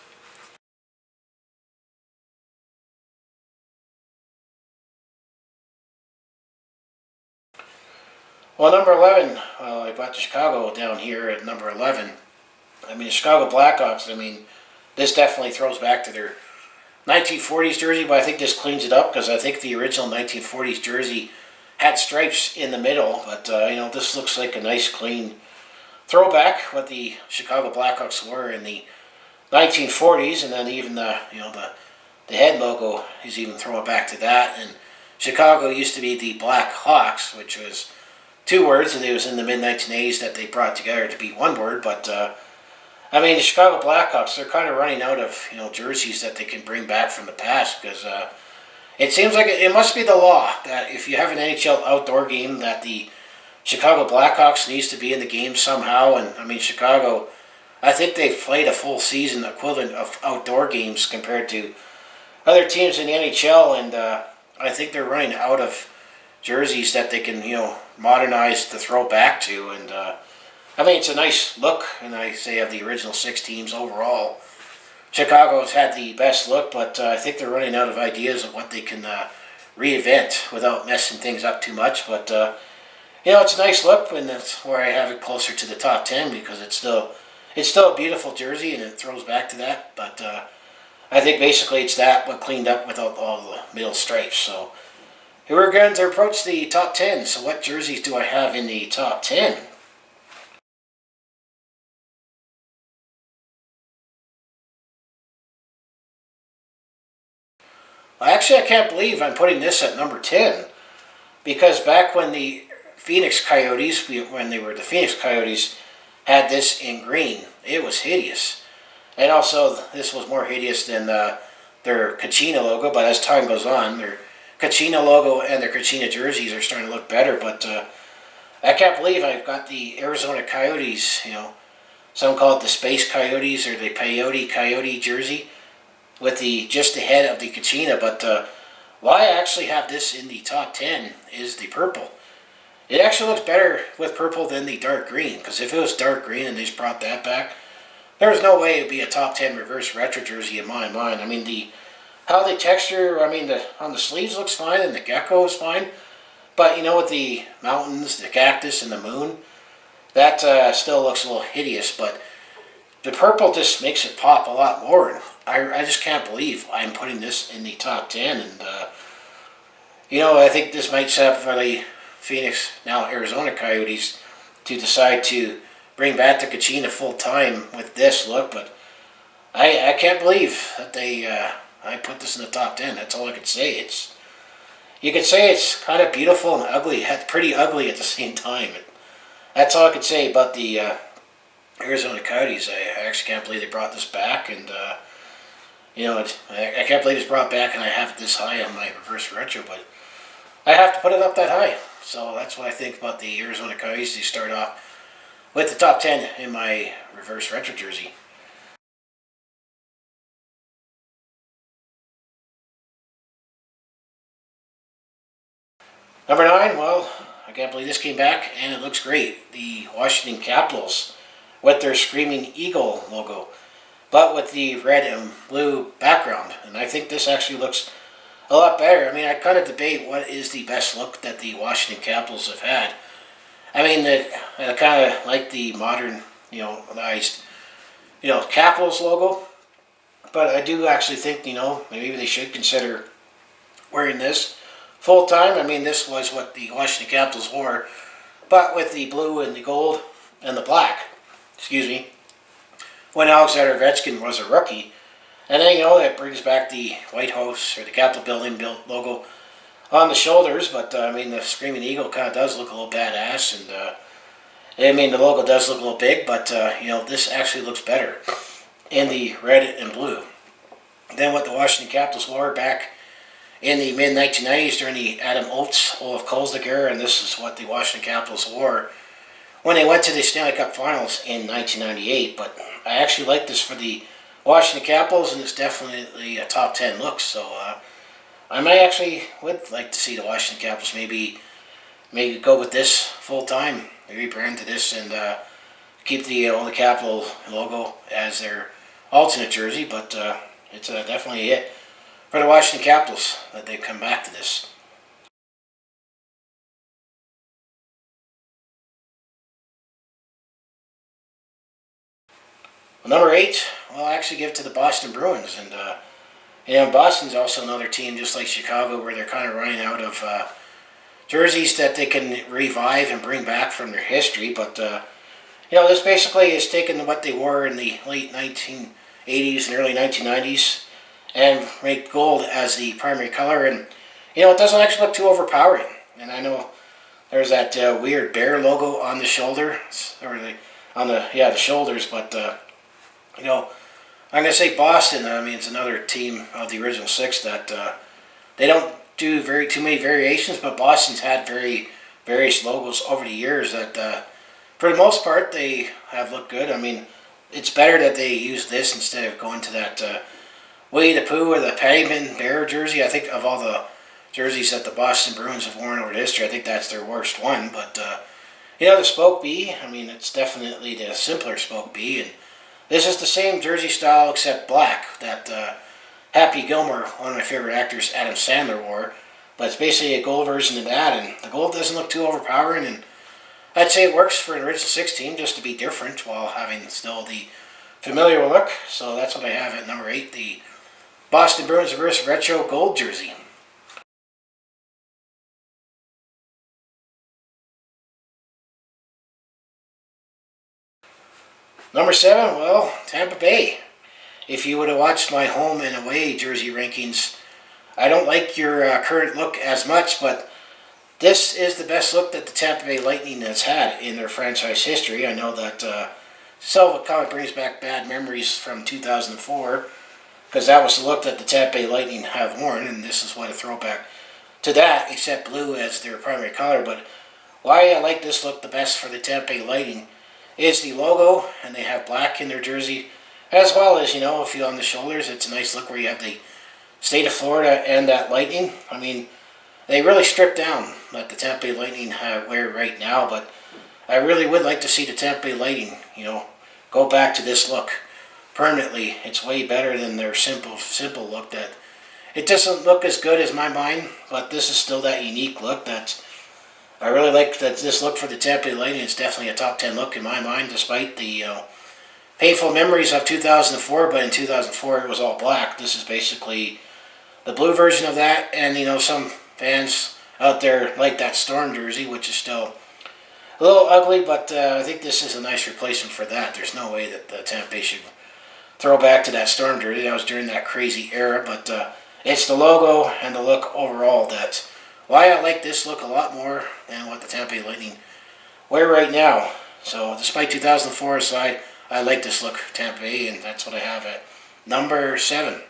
Well, number 11, well, I got Chicago down here at number 11. I mean, the Chicago Blackhawks, I mean, this definitely throws back to their 1940s jersey, but I think this cleans it up, because I think the original 1940s jersey had stripes in the middle, but you know, this looks like a nice clean throwback what the Chicago Blackhawks were in the 1940s, and then even the, you know, the head logo is even throwing back to that. And Chicago used to be the BLACKHAWKS, which was two words, and it was in the mid 1980s that they brought together to be one word. But I mean, the Chicago Blackhawks, they're kind of running out of, you know, jerseys that they can bring back from the past, because it seems like it must be the law that if you have an NHL outdoor game, that the Chicago Blackhawks needs to be in the game somehow. And I mean, Chicago, I think they've played a full season equivalent of outdoor games compared to other teams in the NHL, and I think they're running out of jerseys that they can, you know, modernize to throw back to. And I mean, it's a nice look, and I say of the original 6 teams overall, Chicago's had the best look, but I think they're running out of ideas of what they can reinvent without messing things up too much. But you know, it's a nice look, and that's where I have it closer to the top 10, because it's still a beautiful jersey, and it throws back to that. But I think basically it's that, but cleaned up without all the middle stripes. So here we're going to approach the top 10. So what jerseys do I have in the top 10? Well, actually, I can't believe I'm putting this at number 10, because back when the Phoenix Coyotes, when they were the Phoenix Coyotes, had this in green, it was hideous. And also, this was more hideous than their Kachina logo, but as time goes on, their Kachina logo and their Kachina jerseys are starting to look better. But I can't believe I've got the Arizona Coyotes, you know, some call it the Space Coyotes or the Peyote Coyote jersey, with the just the head of the Kachina. But why I actually have this in the top 10 is the purple. It actually looks better with purple than the dark green, because if it was dark green and they just brought that back, there's no way it would be a top 10 reverse retro jersey in my mind. I mean, how the texture, I mean, on the sleeves looks fine, and the gecko is fine, but you know, with the mountains, the cactus, and the moon, that still looks a little hideous. But the purple just makes it pop a lot more, and I just can't believe I'm putting this in the top 10. And you know, I think this might set up for the Phoenix, now Arizona Coyotes, to decide to bring back the Kachina full time with this look, but I can't believe that I put this in the top 10. That's all I could say. You could say it's kind of beautiful and ugly, pretty ugly at the same time. That's all I could say about the Arizona Coyotes. I actually can't believe they brought this back, and I can't believe it's brought back, and I have it this high on my reverse retro, but I have to put it up that high. So that's what I think about the Arizona Coyotes. They start off with the top 10 in my reverse retro jersey. Number 9, well, I can't believe this came back, and it looks great. The Washington Capitals with their Screaming Eagle logo, but with the red and blue background. And I think this actually looks a lot better. I mean, I kind of debate what is the best look that the Washington Capitals have had. I mean, I kind of like the modern, nice, Capitals logo, but I do actually think, maybe they should consider wearing this full time. I mean, this was what the Washington Capitals wore, but with the blue and the gold and the black, when Alexander Ovechkin was a rookie. And then, that brings back the White House or the Capitol Building logo on the shoulders, but I mean, the Screaming Eagle kind of does look a little badass, and I mean, the logo does look a little big, but this actually looks better in the red and blue than what the Washington Capitals wore back in the mid-1990s during the Adam Oates, Olaf Kolzig era, and this is what the Washington Capitals wore when they went to the Stanley Cup Finals in 1998. But I actually like this for the Washington Capitals, and it's definitely a top 10 look. So I might actually would like to see the Washington Capitals maybe go with this full time, rebrand to this, and keep the Capital logo as their alternate jersey. But it's definitely it for the Washington Capitals that they've come back to this. Number 8, well, I actually give it to the Boston Bruins, and Boston's also another team just like Chicago where they're kind of running out of jerseys that they can revive and bring back from their history. But this basically is taking what they wore in the late 1980s and early 1990s and make gold as the primary color, and it doesn't actually look too overpowering. And I know there's that weird bear logo on the shoulder, or the shoulders, but I'm going to say Boston. I mean, it's another team of the original 6 that they don't do too many variations, but Boston's had various logos over the years that for the most part they have looked good. I mean, it's better that they use this instead of going to that Winnie the Pooh or the Paddington Bear jersey. I think of all the jerseys that the Boston Bruins have worn over the history, I think that's their worst one. But the Spoke B, I mean, it's definitely the simpler Spoke B, and this is the same jersey style except black that Happy Gilmore, one of my favorite actors, Adam Sandler, wore. But it's basically a gold version of that, and the gold doesn't look too overpowering, and I'd say it works for an original 6 team just to be different while having still the familiar look. So that's what I have at number 8, the Boston Bruins Reverse Retro Gold Jersey. Number 7, well, Tampa Bay. If you would have watched my home and away jersey rankings, I don't like your current look as much, but this is the best look that the Tampa Bay Lightning has had in their franchise history. I know that it kind of brings back bad memories from 2004, because that was the look that the Tampa Bay Lightning have worn, and this is what a throwback to that, except blue as their primary color. But why I like this look the best for the Tampa Bay Lightning is the logo, and they have black in their jersey, as well as, if you on the shoulders, it's a nice look where you have the state of Florida and that lightning. I mean, they really stripped down what the Tampa Bay Lightning wear right now, but I really would like to see the Tampa Bay Lightning, go back to this look permanently. It's way better than their simple look that it doesn't look as good as my mind, but this is still that unique look that I really like. That this look for the Tampa Bay Lightning is definitely a top 10 look in my mind, despite the painful memories of 2004, but in 2004 it was all black. This is basically the blue version of that, and some fans out there like that Storm jersey, which is still a little ugly, but I think this is a nice replacement for that. There's no way that the Tampa Bay should throw back to that Storm jersey. That was during that crazy era, but it's the logo and the look overall that's why I like this look a lot more than what the Tampa Bay Lightning wear right now. So despite 2004 aside, I like this look for Tampa Bay, and that's what I have at number 7.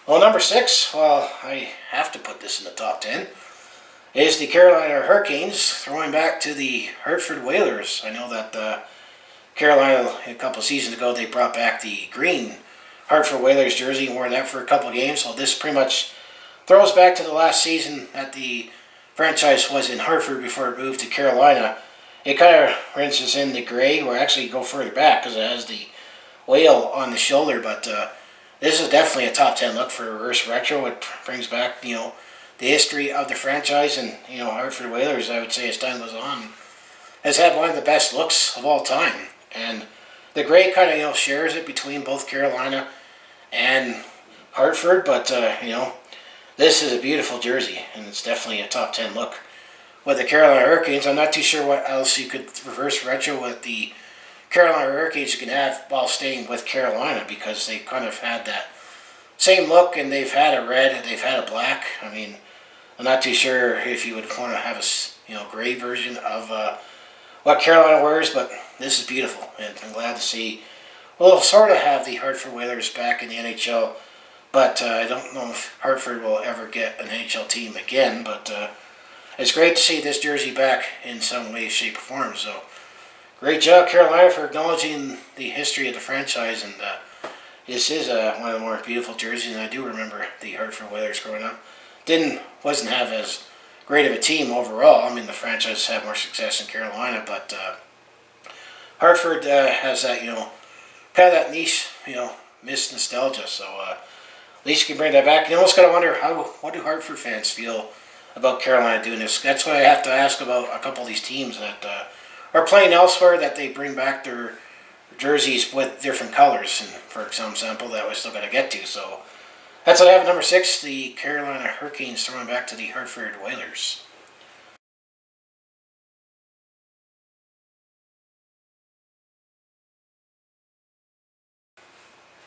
Well, number 6, well, I have to put this in the top 10, is the Carolina Hurricanes throwing back to the Hartford Whalers. I know that Carolina, a couple of seasons ago, they brought back the green Hartford Whalers jersey and wore that for a couple of games. So this pretty much throws back to the last season that the franchise was in Hartford before it moved to Carolina. It kind of rinses in the gray, or actually go further back because it has the whale on the shoulder, but this is definitely a top 10 look for reverse retro. It brings back, the history of the franchise, and, Hartford Whalers, I would say as time goes on, has had one of the best looks of all time. And the gray kind of, shares it between both Carolina and Hartford, but, this is a beautiful jersey, and it's definitely a top 10 look. With the Carolina Hurricanes, I'm not too sure what else you could reverse retro with the Carolina Hurricanes you can have while staying with Carolina, because they kind of had that same look, and they've had a red and they've had a black. I mean, I'm not too sure if you would want to have a gray version of what Carolina wears, but this is beautiful, and I'm glad to see we'll sort of have the Hartford Whalers back in the NHL, but I don't know if Hartford will ever get an NHL team again, but it's great to see this jersey back in some way, shape, or form. So great job, Carolina, for acknowledging the history of the franchise, and this is one of the more beautiful jerseys, and I do remember the Hartford Whalers growing up. Wasn't have as great of a team overall. I mean, the franchise had more success in Carolina, but Hartford has that, kind of that niche, missed nostalgia. So at least you can bring that back. You almost got to wonder what do Hartford fans feel about Carolina doing this. That's why I have to ask about a couple of these teams that are playing elsewhere, that they bring back their jerseys with different colors. And for example, that we're still going to get to. So that's what I have at number 6, the Carolina Hurricanes throwing back to the Hartford Whalers.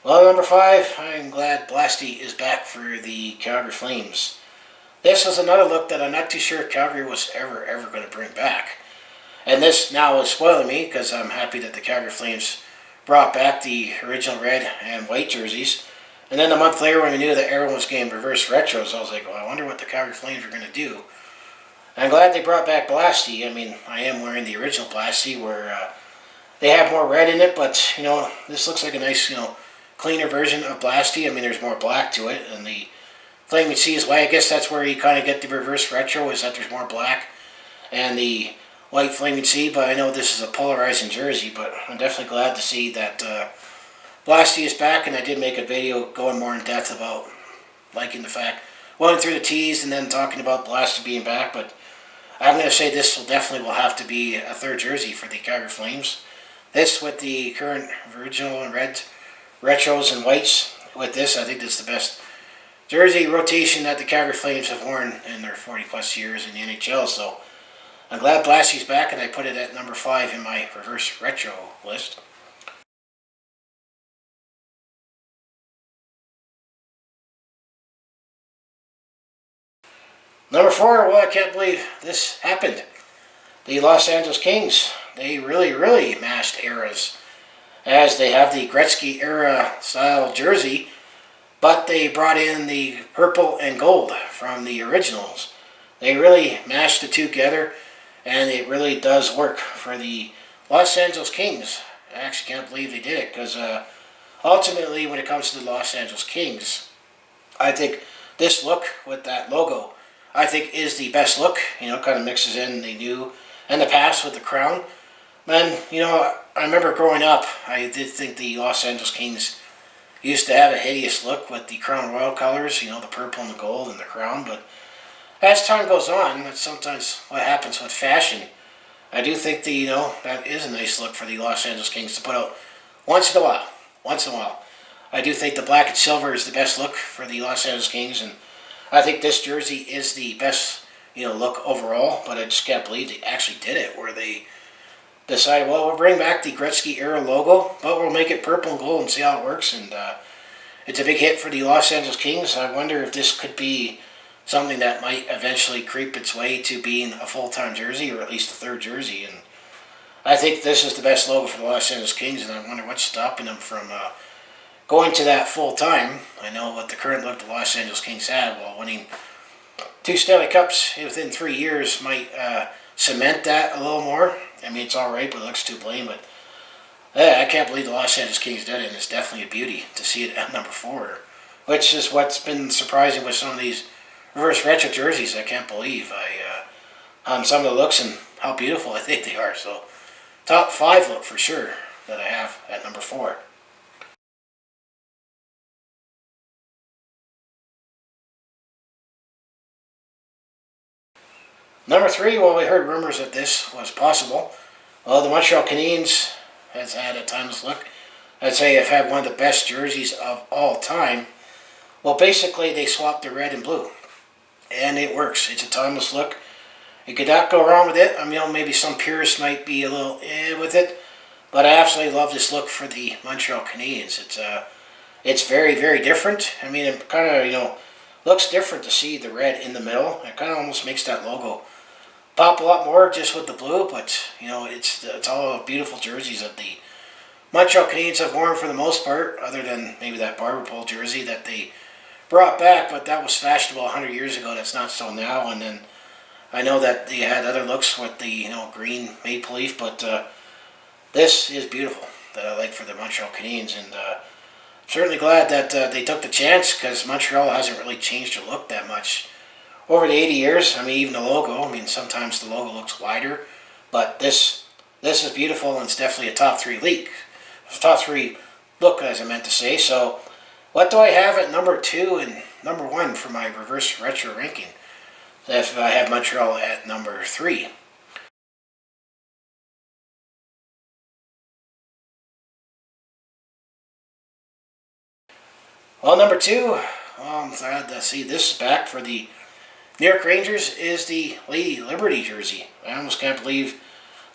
Well, number 5, I'm glad Blasty is back for the Calgary Flames. This was another look that I'm not too sure Calgary was ever going to bring back. And this now is spoiling me, because I'm happy that the Calgary Flames brought back the original red and white jerseys. And then a month later, when we knew that everyone was getting reverse retros, I was like, well, I wonder what the Calgary Flames are going to do. I'm glad they brought back Blasty. I mean, I am wearing the original Blasty, where they have more red in it, but, this looks like a nice, cleaner version of Blasty. I mean, there's more black to it, and the Flaming Sea is white. I guess that's where you kind of get the reverse retro, is that there's more black and the white Flaming Sea. But I know this is a polarizing jersey, but I'm definitely glad to see that Blasty is back, and I did make a video going more in depth about liking the fact, going through the tees and then talking about Blasty being back. But I'm going to say this will definitely have to be a third jersey for the Calgary Flames. This with the current original and red retros and whites. With this, I think this is the best jersey rotation that the Calgary Flames have worn in their 40 plus years in the NHL. So I'm glad Blasty's back, and I put it at number 5 in my reverse retro list. Number 4, well, I can't believe this happened. The Los Angeles Kings, they really mashed eras, as they have the Gretzky era style jersey, but they brought in the purple and gold from the originals. They really mashed the two together, and it really does work for the Los Angeles Kings. I actually can't believe they did it, because ultimately, when it comes to the Los Angeles Kings, I think this look with that logo, I think, is the best look. Kind of mixes in the new and the past with the crown. And, I remember growing up, I did think the Los Angeles Kings used to have a hideous look with the Crown Royal colors, the purple and the gold and the crown. But as time goes on, that's sometimes what happens with fashion. I do think that is a nice look for the Los Angeles Kings to put out once in a while. I do think the black and silver is the best look for the Los Angeles Kings, and I think this jersey is the best, look overall. But I just can't believe they actually did it, where they decided, well, we'll bring back the Gretzky era logo, but we'll make it purple and gold and see how it works. And it's a big hit for the Los Angeles Kings. I wonder if this could be something that might eventually creep its way to being a full-time jersey, or at least a third jersey. And I think this is the best logo for the Los Angeles Kings, and I wonder what's stopping them from going to that full-time. I know what the current look the Los Angeles Kings had, while winning 2 Stanley Cups within 3 years might cement that a little more. I mean, it's alright, but it looks too plain. But I can't believe the Los Angeles Kings did it, and it's definitely a beauty to see it at number 4. Which is what's been surprising with some of these reverse retro jerseys. I can't believe on some of the looks and how beautiful I think they are. So, top 5 look for sure that I have at number 4. Number 3, well, we heard rumors that this was possible. Well, the Montreal Canadiens has had a timeless look. I'd say have had one of the best jerseys of all time. Well, basically, they swapped the red and blue, and it works. It's a timeless look. You could not go wrong with it. I mean, maybe some purists might be a little with it, but I absolutely love this look for the Montreal Canadiens. It's very, very different. I mean, it kind of, looks different to see the red in the middle. It kind of almost makes that logo pop a lot more just with the blue, but, it's all beautiful jerseys that the Montreal Canadiens have worn for the most part, other than maybe that barber pole jersey that they brought back, but that was fashionable 100 years ago. That's not so now. And then I know that they had other looks with the, green maple leaf, but this is beautiful that I like for the Montreal Canadiens, and certainly glad that they took the chance, because Montreal hasn't really changed their look that much over the 80 years. I mean, even the logo. I mean, sometimes the logo looks wider, but this is beautiful, and it's definitely a top 3 league. Top 3 look, as I meant to say. So, what do I have at number 2 and number 1 for my reverse retro ranking? If I have Montreal at number 3. Well, number 2, I'm glad to see this back for the New York Rangers, is the Lady Liberty jersey. I almost can't believe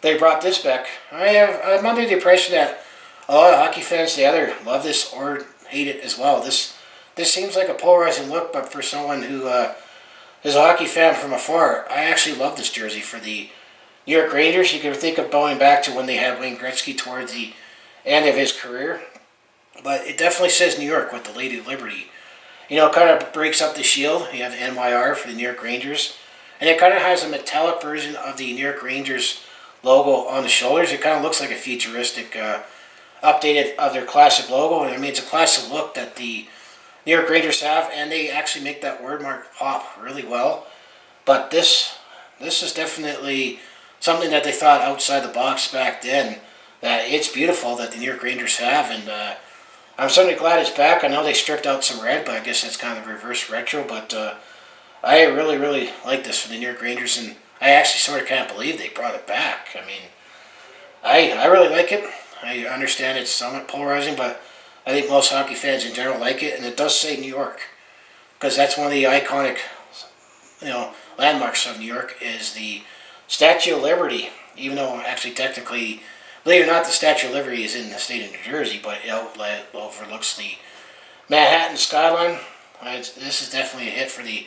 they brought this back. I'm under the impression that a lot of hockey fans either love this or hate it as well. This seems like a polarizing look, but for someone who is a hockey fan from afar, I actually love this jersey for the New York Rangers. You can think of going back to when they had Wayne Gretzky towards the end of his career, but it definitely says New York with the Lady Liberty. It kind of breaks up the shield. You have the NYR for the New York Rangers, and it kind of has a metallic version of the New York Rangers logo on the shoulders. It kind of looks like a futuristic updated of their classic logo, and I mean, it's a classic look that the New York Rangers have, and they actually make that word mark pop really well. But this is definitely something that they thought outside the box back then. That it's beautiful that the New York Rangers have, and I'm certainly glad it's back. I know they stripped out some red, but I guess that's kind of reverse retro. But I really, really like this for the New York Rangers, and I actually sort of can't believe they brought it back. I mean, I really like it. I understand it's somewhat polarizing, but I think most hockey fans in general like it, and it does say New York, because that's one of the iconic, landmarks of New York is the Statue of Liberty. Even though actually technically, believe it or not, the Statue of Liberty is in the state of New Jersey, but it overlooks the Manhattan skyline. This is definitely a hit for the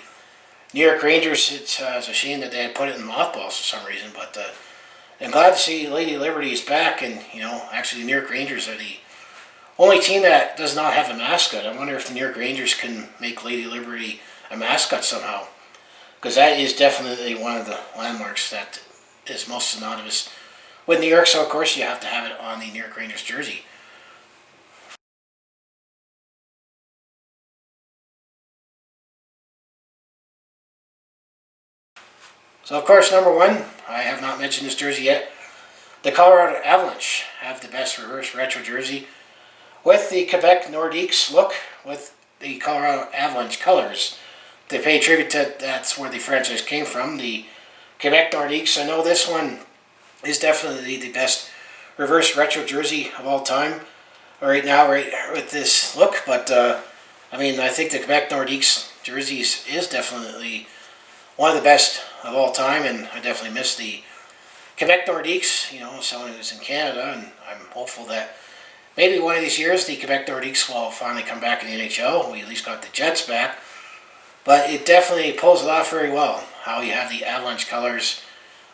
New York Rangers. It's a shame that they had put it in mothballs for some reason, but I'm glad to see Lady Liberty is back, and actually the New York Rangers are the only team that does not have a mascot. I wonder if the New York Rangers can make Lady Liberty a mascot somehow, because that is definitely one of the landmarks that is most synonymous with New York. So of course you have to have it on the New York Rangers jersey. So of course, number 1, I have not mentioned this jersey yet. The Colorado Avalanche have the best reverse retro jersey with the Quebec Nordiques look with the Colorado Avalanche colors. They pay tribute to that's where the franchise came from, the Quebec Nordiques. I know this one is definitely the best reverse retro jersey of all time. right now, right with this look. But I mean, I think the Quebec Nordiques jerseys is definitely one of the best of all time, and I definitely miss the Quebec Nordiques, you know, someone who's in Canada, and I'm hopeful that maybe one of these years the Quebec Nordiques will finally come back in the NHL. We at least got the Jets back. But it definitely pulls it off very well, how you have the Avalanche colors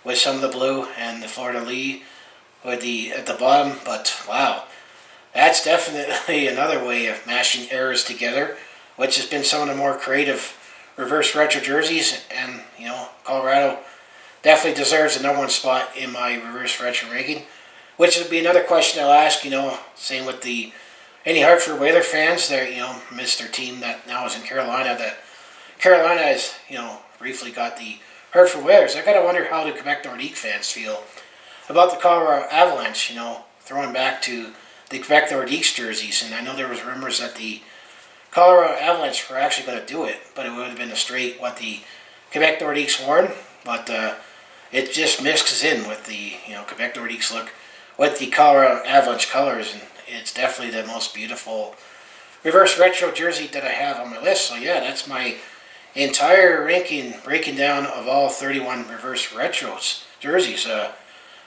with some of the blue and the Florida Lee with the at the bottom. But wow, that's definitely another way of mashing eras together, which has been some of the more creative reverse retro jerseys. And, you know, Colorado definitely deserves the #1 spot in my reverse retro ranking, which would be another question I'll ask, you know, same with the any Hartford Whaler fans that, you know, missed their team that now is in Carolina, that Carolina has, you know, briefly got the Hartford Whalers. I gotta wonder how the Quebec Nordique fans feel about the Colorado Avalanche, you know, throwing back to the Quebec Nordiques jerseys. And I know there was rumors that the Colorado Avalanche were actually going to do it, but it would have been a straight what the Quebec Nordiques worn. But it just mixes in with the, you know, Quebec Nordiques look with the Colorado Avalanche colors, and it's definitely the most beautiful reverse retro jersey that I have on my list. So yeah, that's my entire ranking, breaking down of all 31 reverse retros jerseys. Of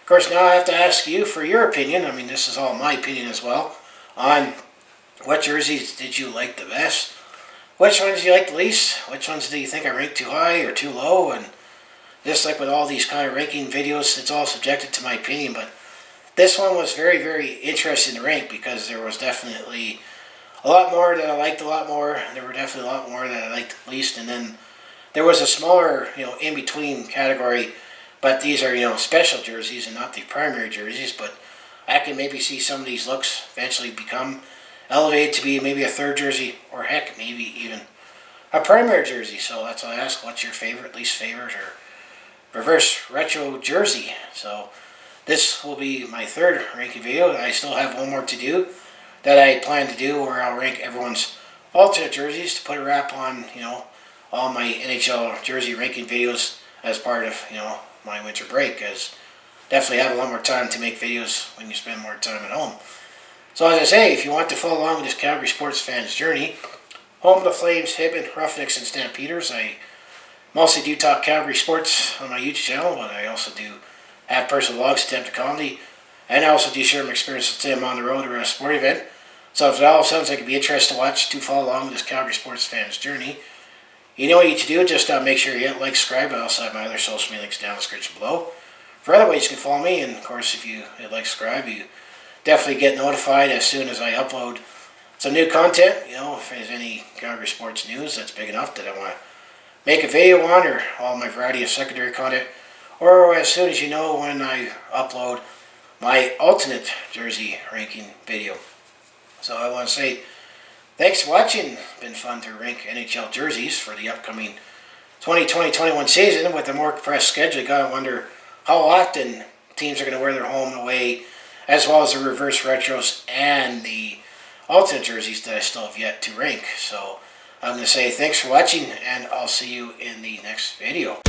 course, now I have to ask you for your opinion. I mean, this is all my opinion as well, on what jerseys did you like the best? Which ones do you like the least? Which ones do you think I ranked too high or too low? And just like with all these kind of ranking videos, it's all subjected to my opinion. But this one was very, very interesting to rank because there was definitely a lot more that I liked a lot more. There were definitely a lot more that I liked least. And then there was a smaller, you know, in-between category. But these are, you know, special jerseys and not the primary jerseys. But I can maybe see some of these looks eventually become elevated to be maybe a third jersey, or heck, maybe even a primary jersey. So that's why I ask, what's your favorite, least favorite, or reverse retro jersey? So this will be my third ranking video. I still have one more to do that I plan to do, where I'll rank everyone's alternate jerseys to put a wrap on, you know, all my NHL jersey ranking videos as part of, you know, my winter break, as definitely have a lot more time to make videos when you spend more time at home. So as I say, if you want to follow along with this Calgary sports fan's journey, home of the Flames, Hibbing, Roughnecks, and Stampeders, I mostly do talk Calgary sports on my YouTube channel, but I also do have personal vlogs, attempt to comedy, and I also do share my experiences with them on the road or at a sporting event. So if it all sounds like it'd be interesting to watch, to follow along with this Calgary sports fan's journey, you know what you need to do. Just make sure you hit like, subscribe. I also have my other social media links down in the description below. For other ways you can follow me, and of course if you hit like, subscribe, you definitely get notified as soon as I upload some new content. You know, if there's any Calgary sports news that's big enough that I want to make a video on, or all my variety of secondary content, or as soon as you know when I upload my alternate jersey ranking video. So I want to say thanks for watching. It's been fun to rank NHL jerseys for the upcoming 2020-21 season. With a more compressed schedule, you gotta wonder how often teams are going to wear their home and away, as well as the reverse retros and the alternate jerseys that I still have yet to rank. So I'm going to say thanks for watching, and I'll see you in the next video.